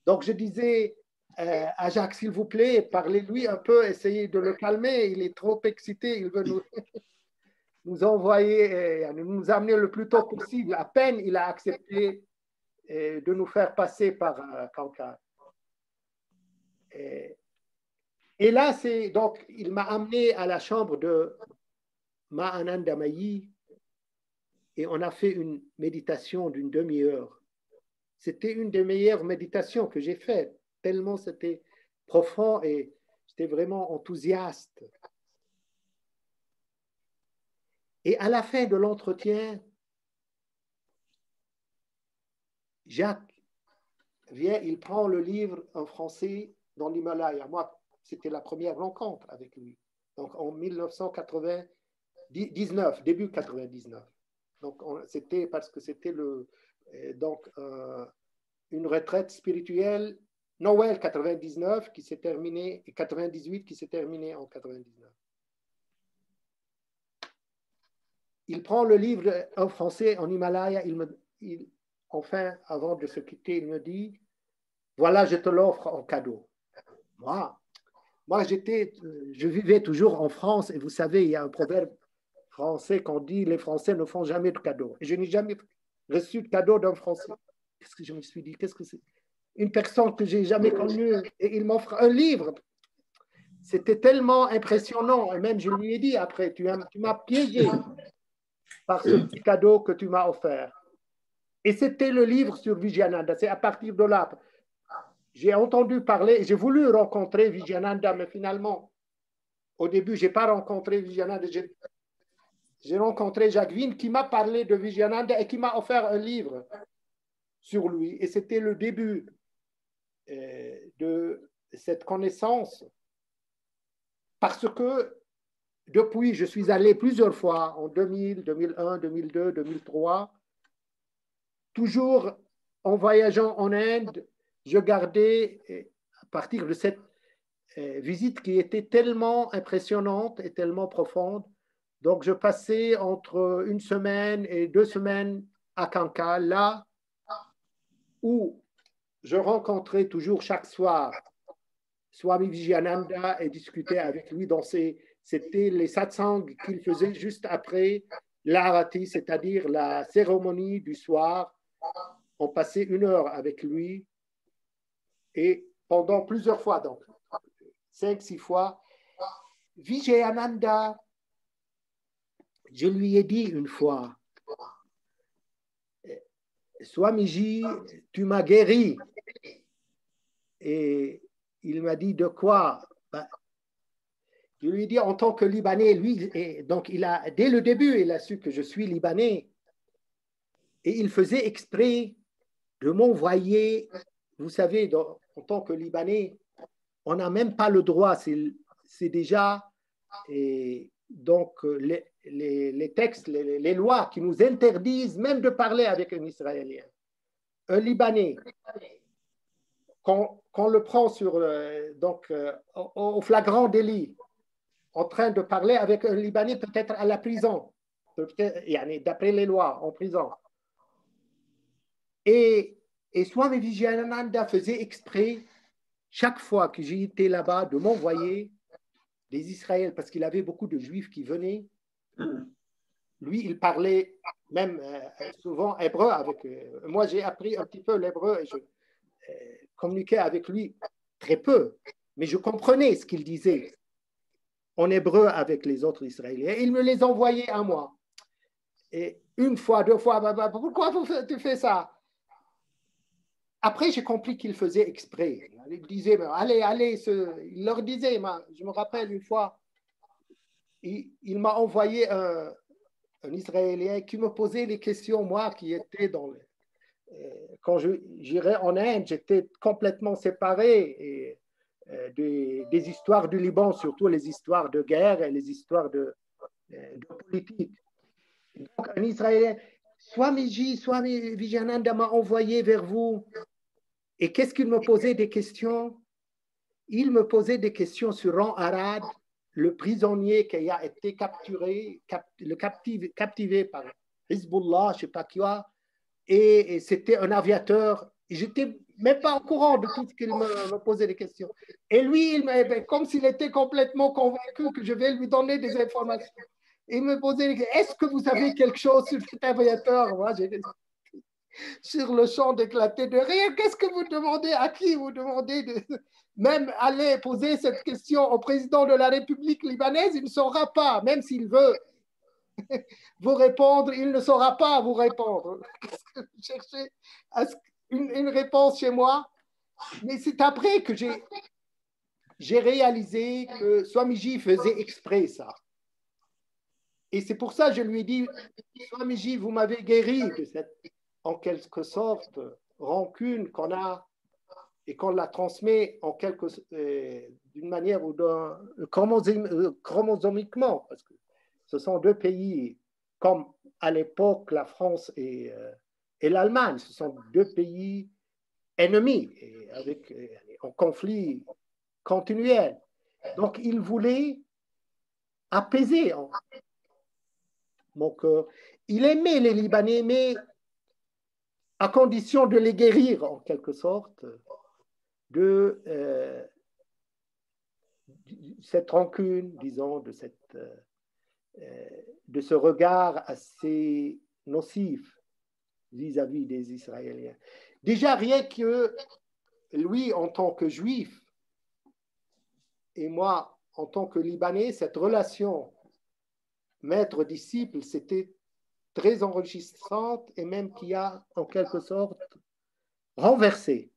Donc je disais à Jacques, s'il vous plaît, parlez-lui un peu, essayez de le calmer, il est trop excité, il veut nous envoyer, nous amener le plus tôt possible. À peine il a accepté de nous faire passer par Kankan. Et là, donc, il m'a amené à la chambre de Ananda Mayi et on a fait une méditation d'une demi-heure. C'était une des meilleures méditations que j'ai faites, tellement c'était profond et j'étais vraiment enthousiaste. Et à la fin de l'entretien, Jacques vient, il prend le livre en français dans l'Himalaya. Moi, c'était la première rencontre avec lui. Donc en 1999, début 99. Donc c'était parce que c'était une retraite spirituelle Noël 99 qui s'est terminée et 98 qui s'est terminée en 99. Il prend le livre en français en Himalaya. Enfin, avant de se quitter, il me dit, voilà, je te l'offre en cadeau. Moi, je vivais toujours en France et vous savez, il y a un proverbe français qu'on dit, les Français ne font jamais de cadeaux. Et je n'ai jamais reçu de cadeau d'un Français. Qu'est-ce que je me suis dit? Qu'est-ce que c'est? Une personne que j'ai jamais connue et il m'offre un livre. C'était tellement impressionnant. Et même je lui ai dit après, tu m'as piégé par ce petit cadeau que tu m'as offert. Et c'était le livre sur Vijayananda. C'est à partir de là. J'ai entendu parler, j'ai voulu rencontrer Vijayananda, mais finalement, au début, je n'ai pas rencontré Vijayananda. J'ai rencontré Jacques Vine qui m'a parlé de Vijayananda et qui m'a offert un livre sur lui. Et c'était le début de cette connaissance parce que depuis, je suis allé plusieurs fois en 2000, 2001, 2002, 2003, toujours en voyageant en Inde, je gardais, à partir de cette visite qui était tellement impressionnante et tellement profonde, donc je passais entre 1 semaine et 2 semaines à Kanka, là où je rencontrais toujours chaque soir Swami Vijayananda et discutais avec lui dans c'était les satsangs qu'il faisait juste après l'arati, c'est-à-dire la cérémonie du soir. On passait 1 heure avec lui et pendant plusieurs fois, donc 5, 6 fois, Vijayananda, je lui ai dit une fois, Swamiji, tu m'as guéri. Et il m'a dit, de quoi? Je lui ai dit, en tant que Libanais, lui, donc dès le début, il a su que je suis Libanais. Et il faisait exprès de m'envoyer, vous savez, en tant que Libanais, on n'a même pas le droit, c'est déjà, donc les textes, les lois qui nous interdisent même de parler avec un Israélien. Un Libanais, qu'on le prend au flagrant délit, en train de parler avec un Libanais, peut-être à la prison, d'après les lois, en prison. Et Swami Vijayananda faisait exprès, chaque fois que j'étais là-bas, de m'envoyer des Israéliens, parce qu'il avait beaucoup de Juifs qui venaient. Lui, il parlait même souvent hébreu avec eux. Moi, j'ai appris un petit peu l'hébreu et je communiquais avec lui très peu, mais je comprenais ce qu'il disait en hébreu avec les autres Israéliens. Il me les envoyait à moi. Et 1 fois, 2 fois, pourquoi tu fais ça? après, j'ai compris qu'il faisait exprès. Il disait, allez, allez, il leur disait, je me rappelle une fois, il m'a envoyé un Israélien qui me posait des questions, moi qui étais quand j'irais en Inde, j'étais complètement séparé des histoires du Liban, surtout les histoires de guerre et les histoires de politique. Donc, un Israélien, Swamiji Vijayananda m'a envoyé vers vous. Et qu'est-ce qu'il me posait des questions? Il me posait des questions sur Ran Arad, le prisonnier qui a été capturé, captivé par Hezbollah, je ne sais pas quoi, et c'était un aviateur. Je n'étais même pas au courant de tout ce qu'il me posait des questions. Et lui, comme s'il était complètement convaincu que je vais lui donner des informations. Il me posait des questions. Est-ce que vous savez quelque chose sur cet aviateur? Moi, j'ai sur le champ d'éclater de rire. Qu'est-ce que vous demandez? À qui vous demandez de même aller poser cette question au président de la République libanaise? Il ne saura pas, même s'il veut vous répondre, il ne saura pas vous répondre. Qu'est-ce que vous cherchez? Une réponse chez moi? Mais c'est après que j'ai réalisé que Swamiji faisait exprès ça. Et c'est pour ça que je lui ai dit, Swamiji, vous m'avez guéri de cette, en quelque sorte, rancune qu'on a et qu'on la transmet en d'une manière ou chromosomiquement, parce que ce sont deux pays, comme à l'époque la France et l'Allemagne, ce sont deux pays ennemis, en conflit continuel. Donc, il voulait apaiser mon cœur. Il aimait les Libanais, mais à condition de les guérir, en quelque sorte, de cette rancune, disons, de ce regard assez nocif vis-à-vis des Israéliens. Déjà, rien que lui, en tant que juif, et moi, en tant que Libanais, cette relation maître-disciple, c'était très enrichissante et même qui a, en quelque sorte, renversé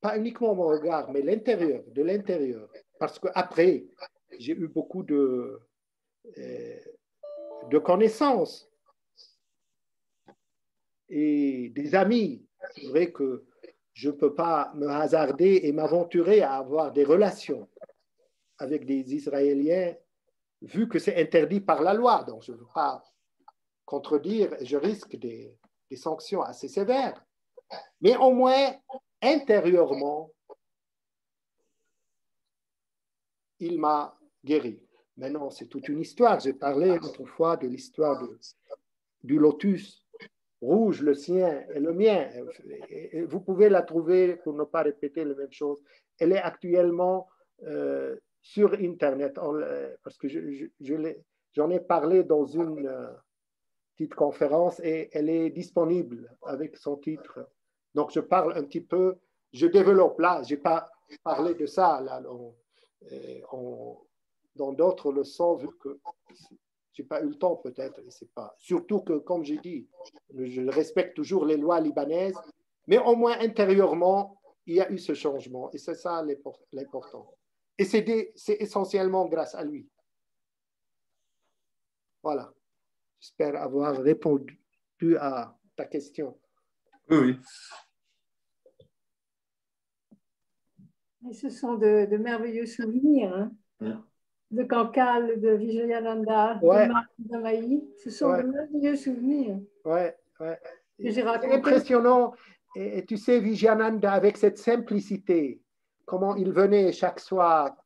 pas uniquement mon regard, mais de l'intérieur. Parce qu'après, j'ai eu beaucoup de connaissances et des amis. C'est vrai que je ne peux pas me hasarder et m'aventurer à avoir des relations avec des Israéliens, vu que c'est interdit par la loi. Donc, je ne veux pas contredire, je risque des sanctions assez sévères. Mais au moins, intérieurement, il m'a guéri. Maintenant, c'est toute une histoire. J'ai parlé autrefois de l'histoire du lotus rouge, le sien et le mien. Et vous pouvez la trouver pour ne pas répéter la même chose. Elle est actuellement sur Internet, parce que j'en ai parlé dans une petite conférence et elle est disponible avec son titre. Donc, je parle un petit peu, je développe là, je n'ai pas parlé de ça là, dans d'autres leçons, vu que je n'ai pas eu le temps peut-être. Surtout que, comme j'ai dit, je respecte toujours les lois libanaises, mais au moins intérieurement, il y a eu ce changement. Et c'est ça l'important. Et c'est essentiellement grâce à lui. Voilà. J'espère avoir répondu à ta question. Oui, oui. Et ce sont de merveilleux souvenirs, hein, de Cancale, de Vijayananda, ouais. de Maï. Ce sont de merveilleux souvenirs. Ouais, ouais. C'est impressionnant. Et tu sais, Vijayananda, avec cette simplicité, comment il venait chaque soir,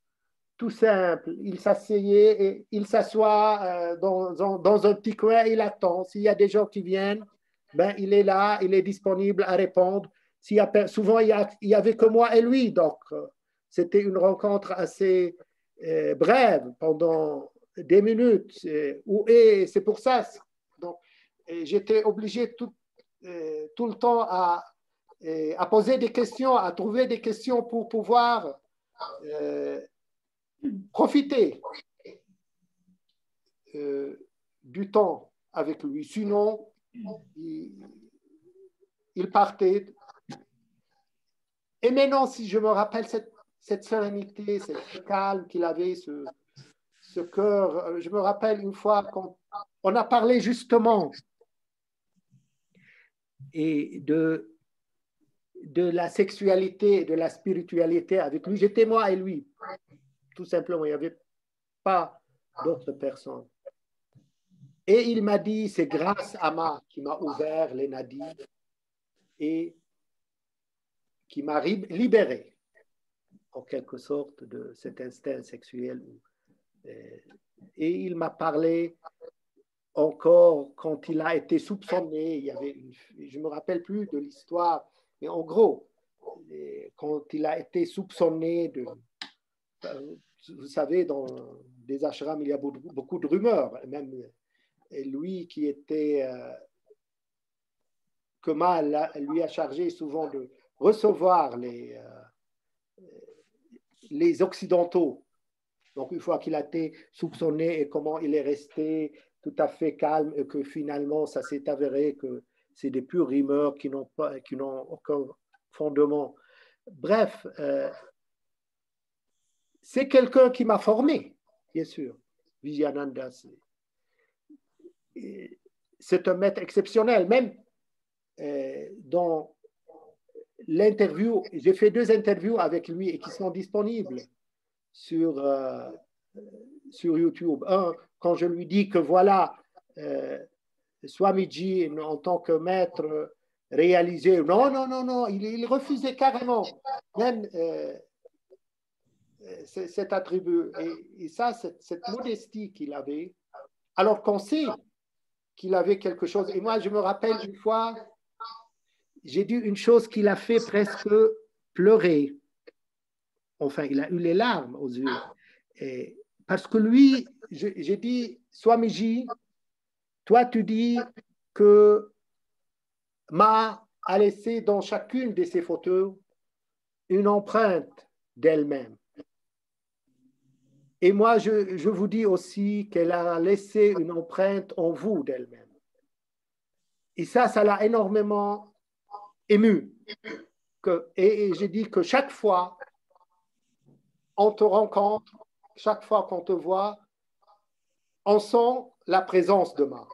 tout simple, il s'asseyait et il s'assoit dans un petit coin, il attend. S'il y a des gens qui viennent, ben, il est là, il est disponible à répondre. Souvent, il n'y avait que moi et lui, donc c'était une rencontre assez brève, pendant des minutes. Et c'est pour ça, donc, j'étais obligé tout le temps à poser des questions, à trouver des questions pour pouvoir profiter du temps avec lui. Sinon, il partait. Et maintenant, si je me rappelle cette sérénité, ce calme qu'il avait, ce cœur, je me rappelle une fois quand on a parlé justement et de la sexualité, de la spiritualité avec lui. J'étais moi et lui, tout simplement. Il n'y avait pas d'autres personnes. Et il m'a dit, c'est grâce à Ma qui m'a ouvert les nadis et qui m'a libéré, en quelque sorte, de cet instinct sexuel. Et il m'a parlé encore quand il a été soupçonné. Il y avait je ne me rappelle plus de l'histoire, mais en gros, quand il a été soupçonné de... Vous savez, dans des ashrams, il y a beaucoup de rumeurs, même lui qui était... que Ma lui a chargé souvent de recevoir les Occidentaux. Donc, une fois qu'il a été soupçonné et comment il est resté tout à fait calme et que finalement, ça s'est avéré que c'est des pures rumeurs qui n'ont aucun fondement. Bref, c'est quelqu'un qui m'a formé, bien sûr. Vijayananda, c'est un maître exceptionnel. Même dans l'interview, j'ai fait 2 interviews avec lui et qui sont disponibles sur YouTube. Un, quand je lui dis que voilà, Swamiji, en tant que maître réalisé, non, il refusait carrément même cet attribut. Et ça, cette modestie qu'il avait, alors qu'on sait qu'il avait quelque chose. Et moi, je me rappelle une fois, j'ai dit une chose qu'il a fait presque pleurer. Enfin, il a eu les larmes aux yeux. Et parce que lui, j'ai dit, Swamiji, toi, tu dis que Ma a laissé dans chacune de ses photos une empreinte d'elle-même. Et moi, je vous dis aussi qu'elle a laissé une empreinte en vous d'elle-même. Et ça l'a énormément ému. Et j'ai dit que chaque fois, on te rencontre, chaque fois qu'on te voit, on sent la présence de Ma.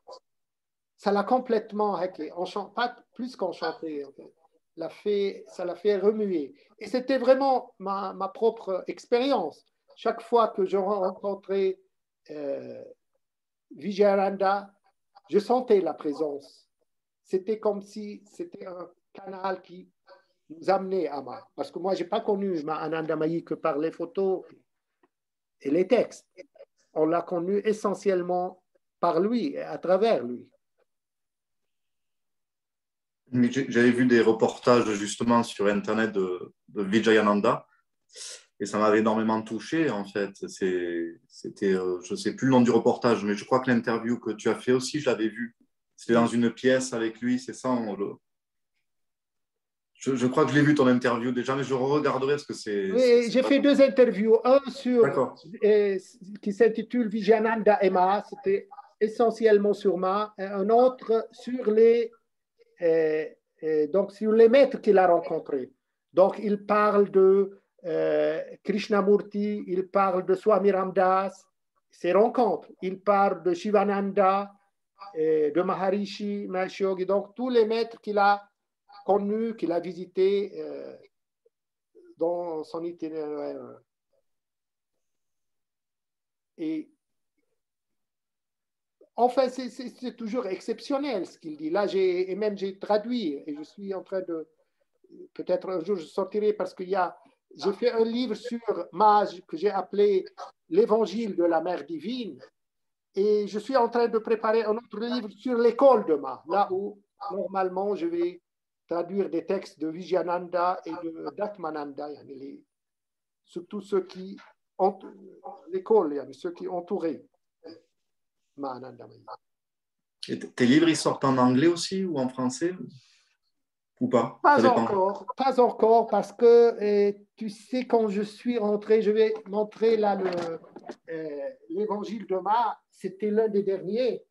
Ça l'a complètement hacké, pas plus qu'enchanté. Ça l'a fait remuer. Et c'était vraiment ma propre expérience. Chaque fois que je rencontrais Vijayananda, je sentais la présence. C'était comme si c'était un canal qui nous amenait à Ma. Parce que moi, je n'ai pas connu Ma Anandamayi que par les photos et les textes. On l'a connu essentiellement par lui et à travers lui. J'avais vu des reportages justement sur Internet de Vijayananda et ça m'avait énormément touché en fait. C'était, je ne sais plus le nom du reportage, mais je crois que l'interview que tu as fait aussi, je l'avais vu. C'était dans une pièce avec lui, c'est ça je crois que je l'ai vu ton interview déjà, mais je regarderai parce que c'est... Oui, j'ai fait 2 interviews. Un qui s'intitule Vijayananda et Ma, c'était essentiellement sur Ma, et un autre sur donc sur les maîtres qu'il a rencontrés. Donc, il parle de Krishnamurti, il parle de Swami Ramdas, ses rencontres. Il parle de Shivananda, de Maharishi, Mahesh Yogi, donc tous les maîtres qu'il a connus, qu'il a visités dans son itinéraire. Et enfin, c'est toujours exceptionnel ce qu'il dit. Là, j'ai traduit et je suis en train de... Peut-être un jour je sortirai parce qu'il y a... J'ai fait un livre sur Mage que j'ai appelé L'Évangile de la Mère Divine. Et je suis en train de préparer un autre livre sur l'école de Ma, là où normalement je vais traduire des textes de Vijayananda et de d'Atmananda, surtout ceux qui ont l'école, ceux qui entouraient Ma Anandamayi. Et tes livres, ils sortent en anglais aussi ou en français ou pas? Pas encore, parce que tu sais, quand je suis rentré, je vais montrer là l'évangile de Ma, c'était l'un des derniers.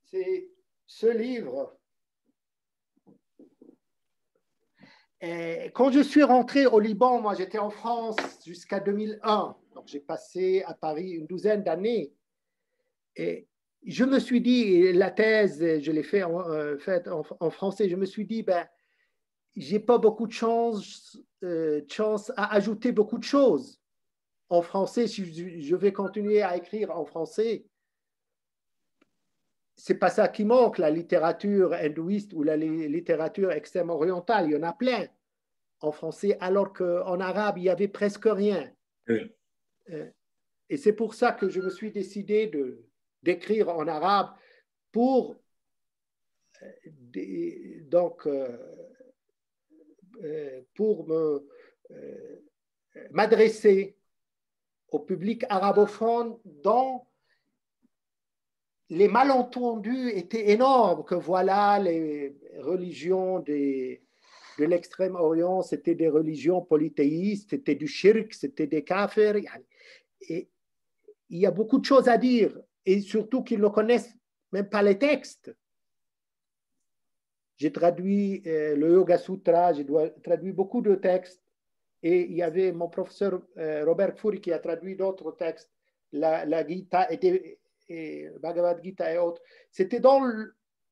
C'est ce livre. Et quand je suis rentré au Liban, moi j'étais en France jusqu'à 2001, donc j'ai passé à Paris une douzaine d'années. Et je me suis dit, la thèse, je l'ai faite en français, je me suis dit, ben, j'ai pas beaucoup de chance à ajouter beaucoup de choses en français si je vais continuer à écrire en français. C'est pas ça qui manque, la littérature hindouiste ou la littérature extrême-orientale, il y en a plein en français, alors qu'en arabe, il y avait presque rien. Oui. Et c'est pour ça que je me suis décidé d'écrire en arabe pour m'adresser au public arabophone dont les malentendus étaient énormes, que voilà, les religions de l'Extrême-Orient, c'était des religions polythéistes, c'était du shirk, c'était des kafirs. Et il y a beaucoup de choses à dire, et surtout qu'ils ne connaissent même pas les textes. J'ai traduit le Yoga Sutra, j'ai traduit beaucoup de textes, et il y avait mon professeur Robert Furi qui a traduit d'autres textes, la Gita et Bhagavad Gita et autres. C'était dans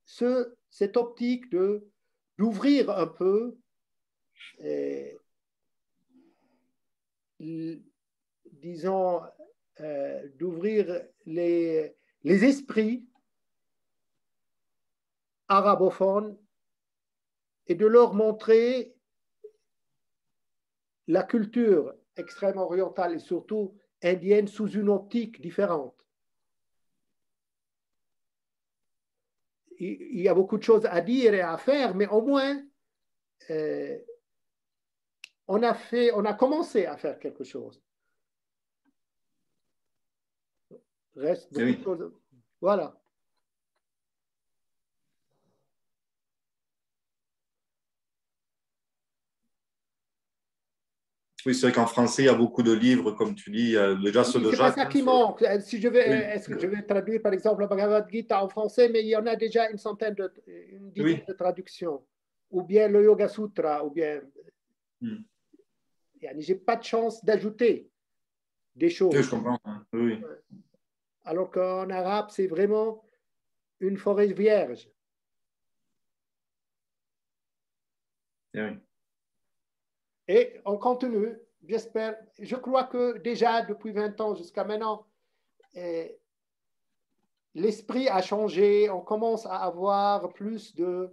cette optique d'ouvrir un peu, disons, d'ouvrir les esprits arabophones et de leur montrer la culture extrême-orientale et surtout indienne sous une optique différente. Il y a beaucoup de choses à dire et à faire, mais au moins, on a commencé à faire quelque chose. Reste beaucoup de choses. Voilà. Oui, c'est vrai qu'en français, il y a beaucoup de livres, comme tu dis. Il y a déjà ceux de C'est Jacques. pas ça qui manque. Si est-ce que je vais traduire, par exemple, le Bhagavad Gita en français, mais il y en a déjà une dizaine de traductions. Ou bien le Yoga Sutra, ou bien... J'ai pas de chance d'ajouter des choses. Oui, je comprends. Oui. Alors qu'en arabe, c'est vraiment une forêt vierge. Oui. Et on continue, j'espère. Je crois que déjà depuis 20 ans jusqu'à maintenant, l'esprit a changé. On commence à avoir plus de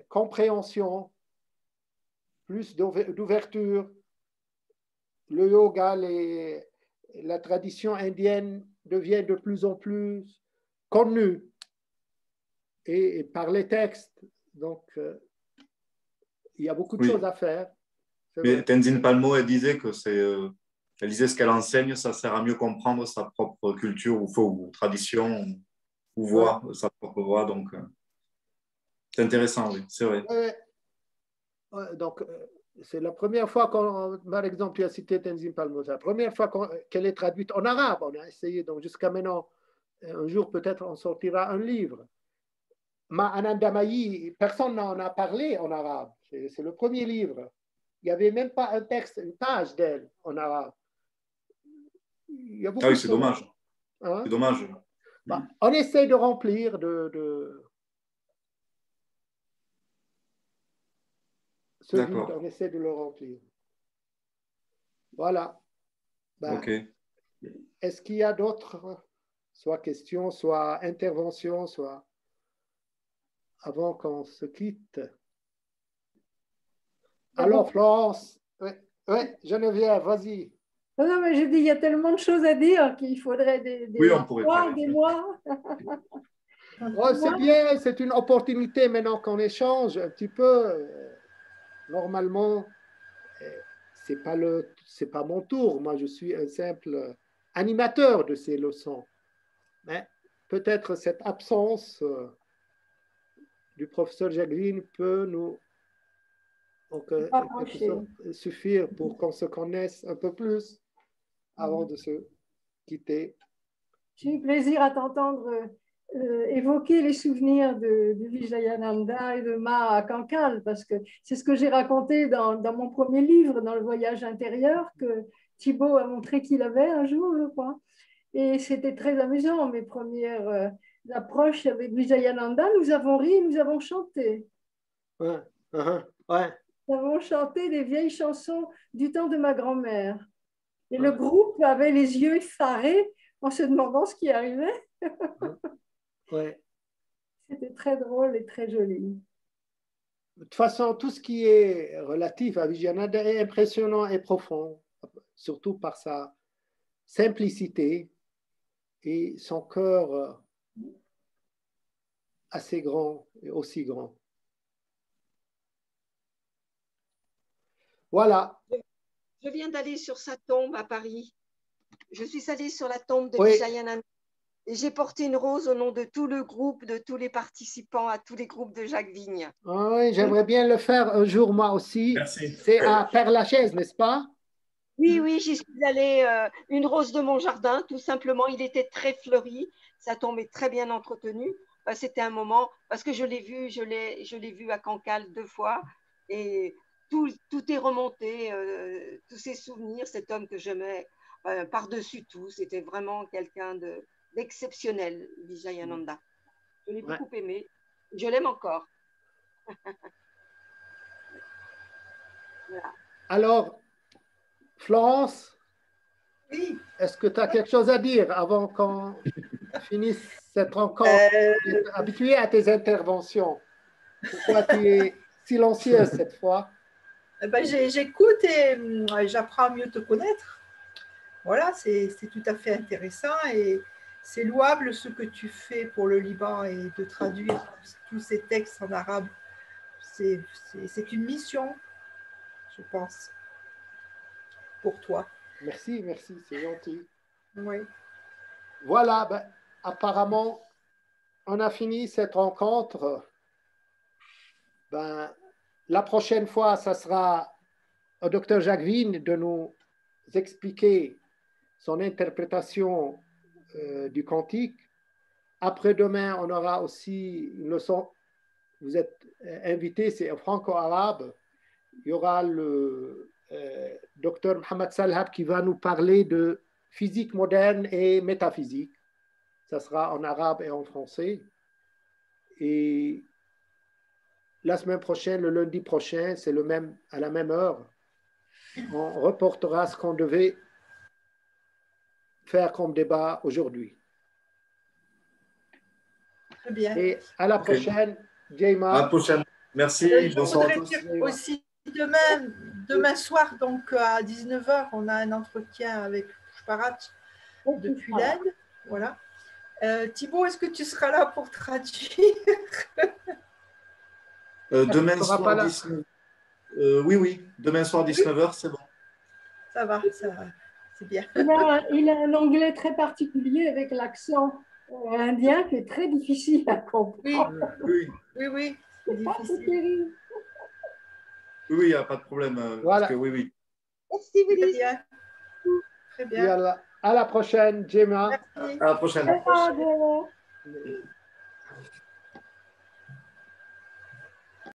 compréhension, plus d'ouverture. Le yoga, la tradition indienne devient de plus en plus connue et par les textes. Donc, il y a beaucoup de choses à faire. Mais Tenzin Palmo, elle disait que elle disait ce qu'elle enseigne, ça sert à mieux comprendre sa propre culture ou tradition ou voix, sa propre voix. Donc, c'est intéressant, oui, c'est vrai. Donc, c'est la première fois par exemple, tu as cité Tenzin Palmo, c'est la première fois qu'elle est traduite en arabe. On a essayé, donc jusqu'à maintenant, un jour peut-être on sortira un livre. Ma Anandamayi, personne n'en a parlé en arabe. C'est le premier livre. Il n'y avait même pas un texte, une page d'elle en arabe. Il y a beaucoup oui, c'est dommage. Hein? C'est dommage. Bah, on essaie de remplir ce vide, on essaie de le remplir. Voilà. Ben, OK. Est-ce qu'il y a d'autres, soit questions, soit interventions, soit avant qu'on se quitte? Alors, Florence, Geneviève, vas-y. Non, mais je dis, il y a tellement de choses à dire qu'il faudrait des mois, des mois. C'est bien, c'est une opportunité maintenant qu'on échange un petit peu. Normalement, c'est pas mon tour. Moi, je suis un simple animateur de ces leçons. Mais peut-être cette absence du professeur Jacqueline peut nous suffire pour qu'on se connaisse un peu plus. avant de se quitter. J'ai eu plaisir à t'entendre évoquer les souvenirs de Vijayananda et de Ma à Cancale, parce que c'est ce que j'ai raconté dans mon premier livre, dans le voyage intérieur, que Thibaut a montré qu'il avait un jour, je crois. Et c'était très amusant, mes premières approches avec Vijayananda. Nous avons ri, nous avons chanté. Ouais, ouais. Nous avons chanté des vieilles chansons du temps de ma grand-mère. Et le groupe avait les yeux effarés en se demandant ce qui arrivait. Ouais. C'était très drôle et très joli. De toute façon, tout ce qui est relatif à Vijayananda est impressionnant et profond, surtout par sa simplicité et son cœur assez grand et aussi grand. Voilà. Je viens d'aller sur sa tombe à Paris. Je suis allée sur la tombe de Oui. Vijayananda et j'ai porté une rose au nom de tout le groupe, de tous les participants, à tous les groupes de Jacques Vigne. Oui, j'aimerais bien le faire un jour moi aussi. Merci. C'est à Père-Lachaise, n'est-ce pas? Oui, oui, j'y suis allée. Une rose de mon jardin, tout simplement. Il était très fleuri. Sa tombe est très bien entretenue. C'était un moment, parce que je l'ai vu à Cancale 2 fois. Et tout est remonté, tous ces souvenirs, cet homme que j'aimais par-dessus tout. C'était vraiment quelqu'un d'exceptionnel, Vijayananda. Je l'ai beaucoup aimé. Je l'aime encore. Voilà. Alors, Florence, Oui. est-ce que tu as quelque chose à dire avant qu'on finisse cette rencontre? Tu es habituée à tes interventions. Pourquoi tu es silencieuse cette fois? Ben, j'écoute et j'apprends à mieux te connaître. Voilà, c'est tout à fait intéressant et c'est louable ce que tu fais pour le Liban et de traduire tous ces textes en arabe. C'est une mission, je pense, pour toi. Merci, c'est gentil. Oui. Voilà, ben, apparemment, on a fini cette rencontre. Ben, la prochaine fois, ça sera au docteur Jacques Vigne de nous expliquer son interprétation du cantique. Après-demain, on aura aussi une leçon. Vous êtes invité, c'est franco-arabe. Il y aura le docteur Mohamed Salhab qui va nous parler de physique moderne et métaphysique. Ça sera en arabe et en français. Et la semaine prochaine, le lundi prochain, c'est à la même heure. On reportera ce qu'on devait faire comme débat aujourd'hui. Très bien. Et à la prochaine, Jayma. À la prochaine. Merci. Je Bonsoir à voudrais tous. dire aussi demain soir, donc à 19h, on a un entretien avec Shparat depuis l'Inde. Voilà. Thibaut, est-ce que tu seras là pour traduire? Demain soir, 19... oui. Demain soir, 19h, c'est bon. Ça va, c'est bien. Il a un anglais très particulier avec l'accent indien qui est très difficile à comprendre. Oui. C'est difficile. Oui, il n'y a pas de problème. Voilà. Parce que, oui. Merci, Willy. Très bien. À la prochaine, Jayma. Merci. À la prochaine. Bravo.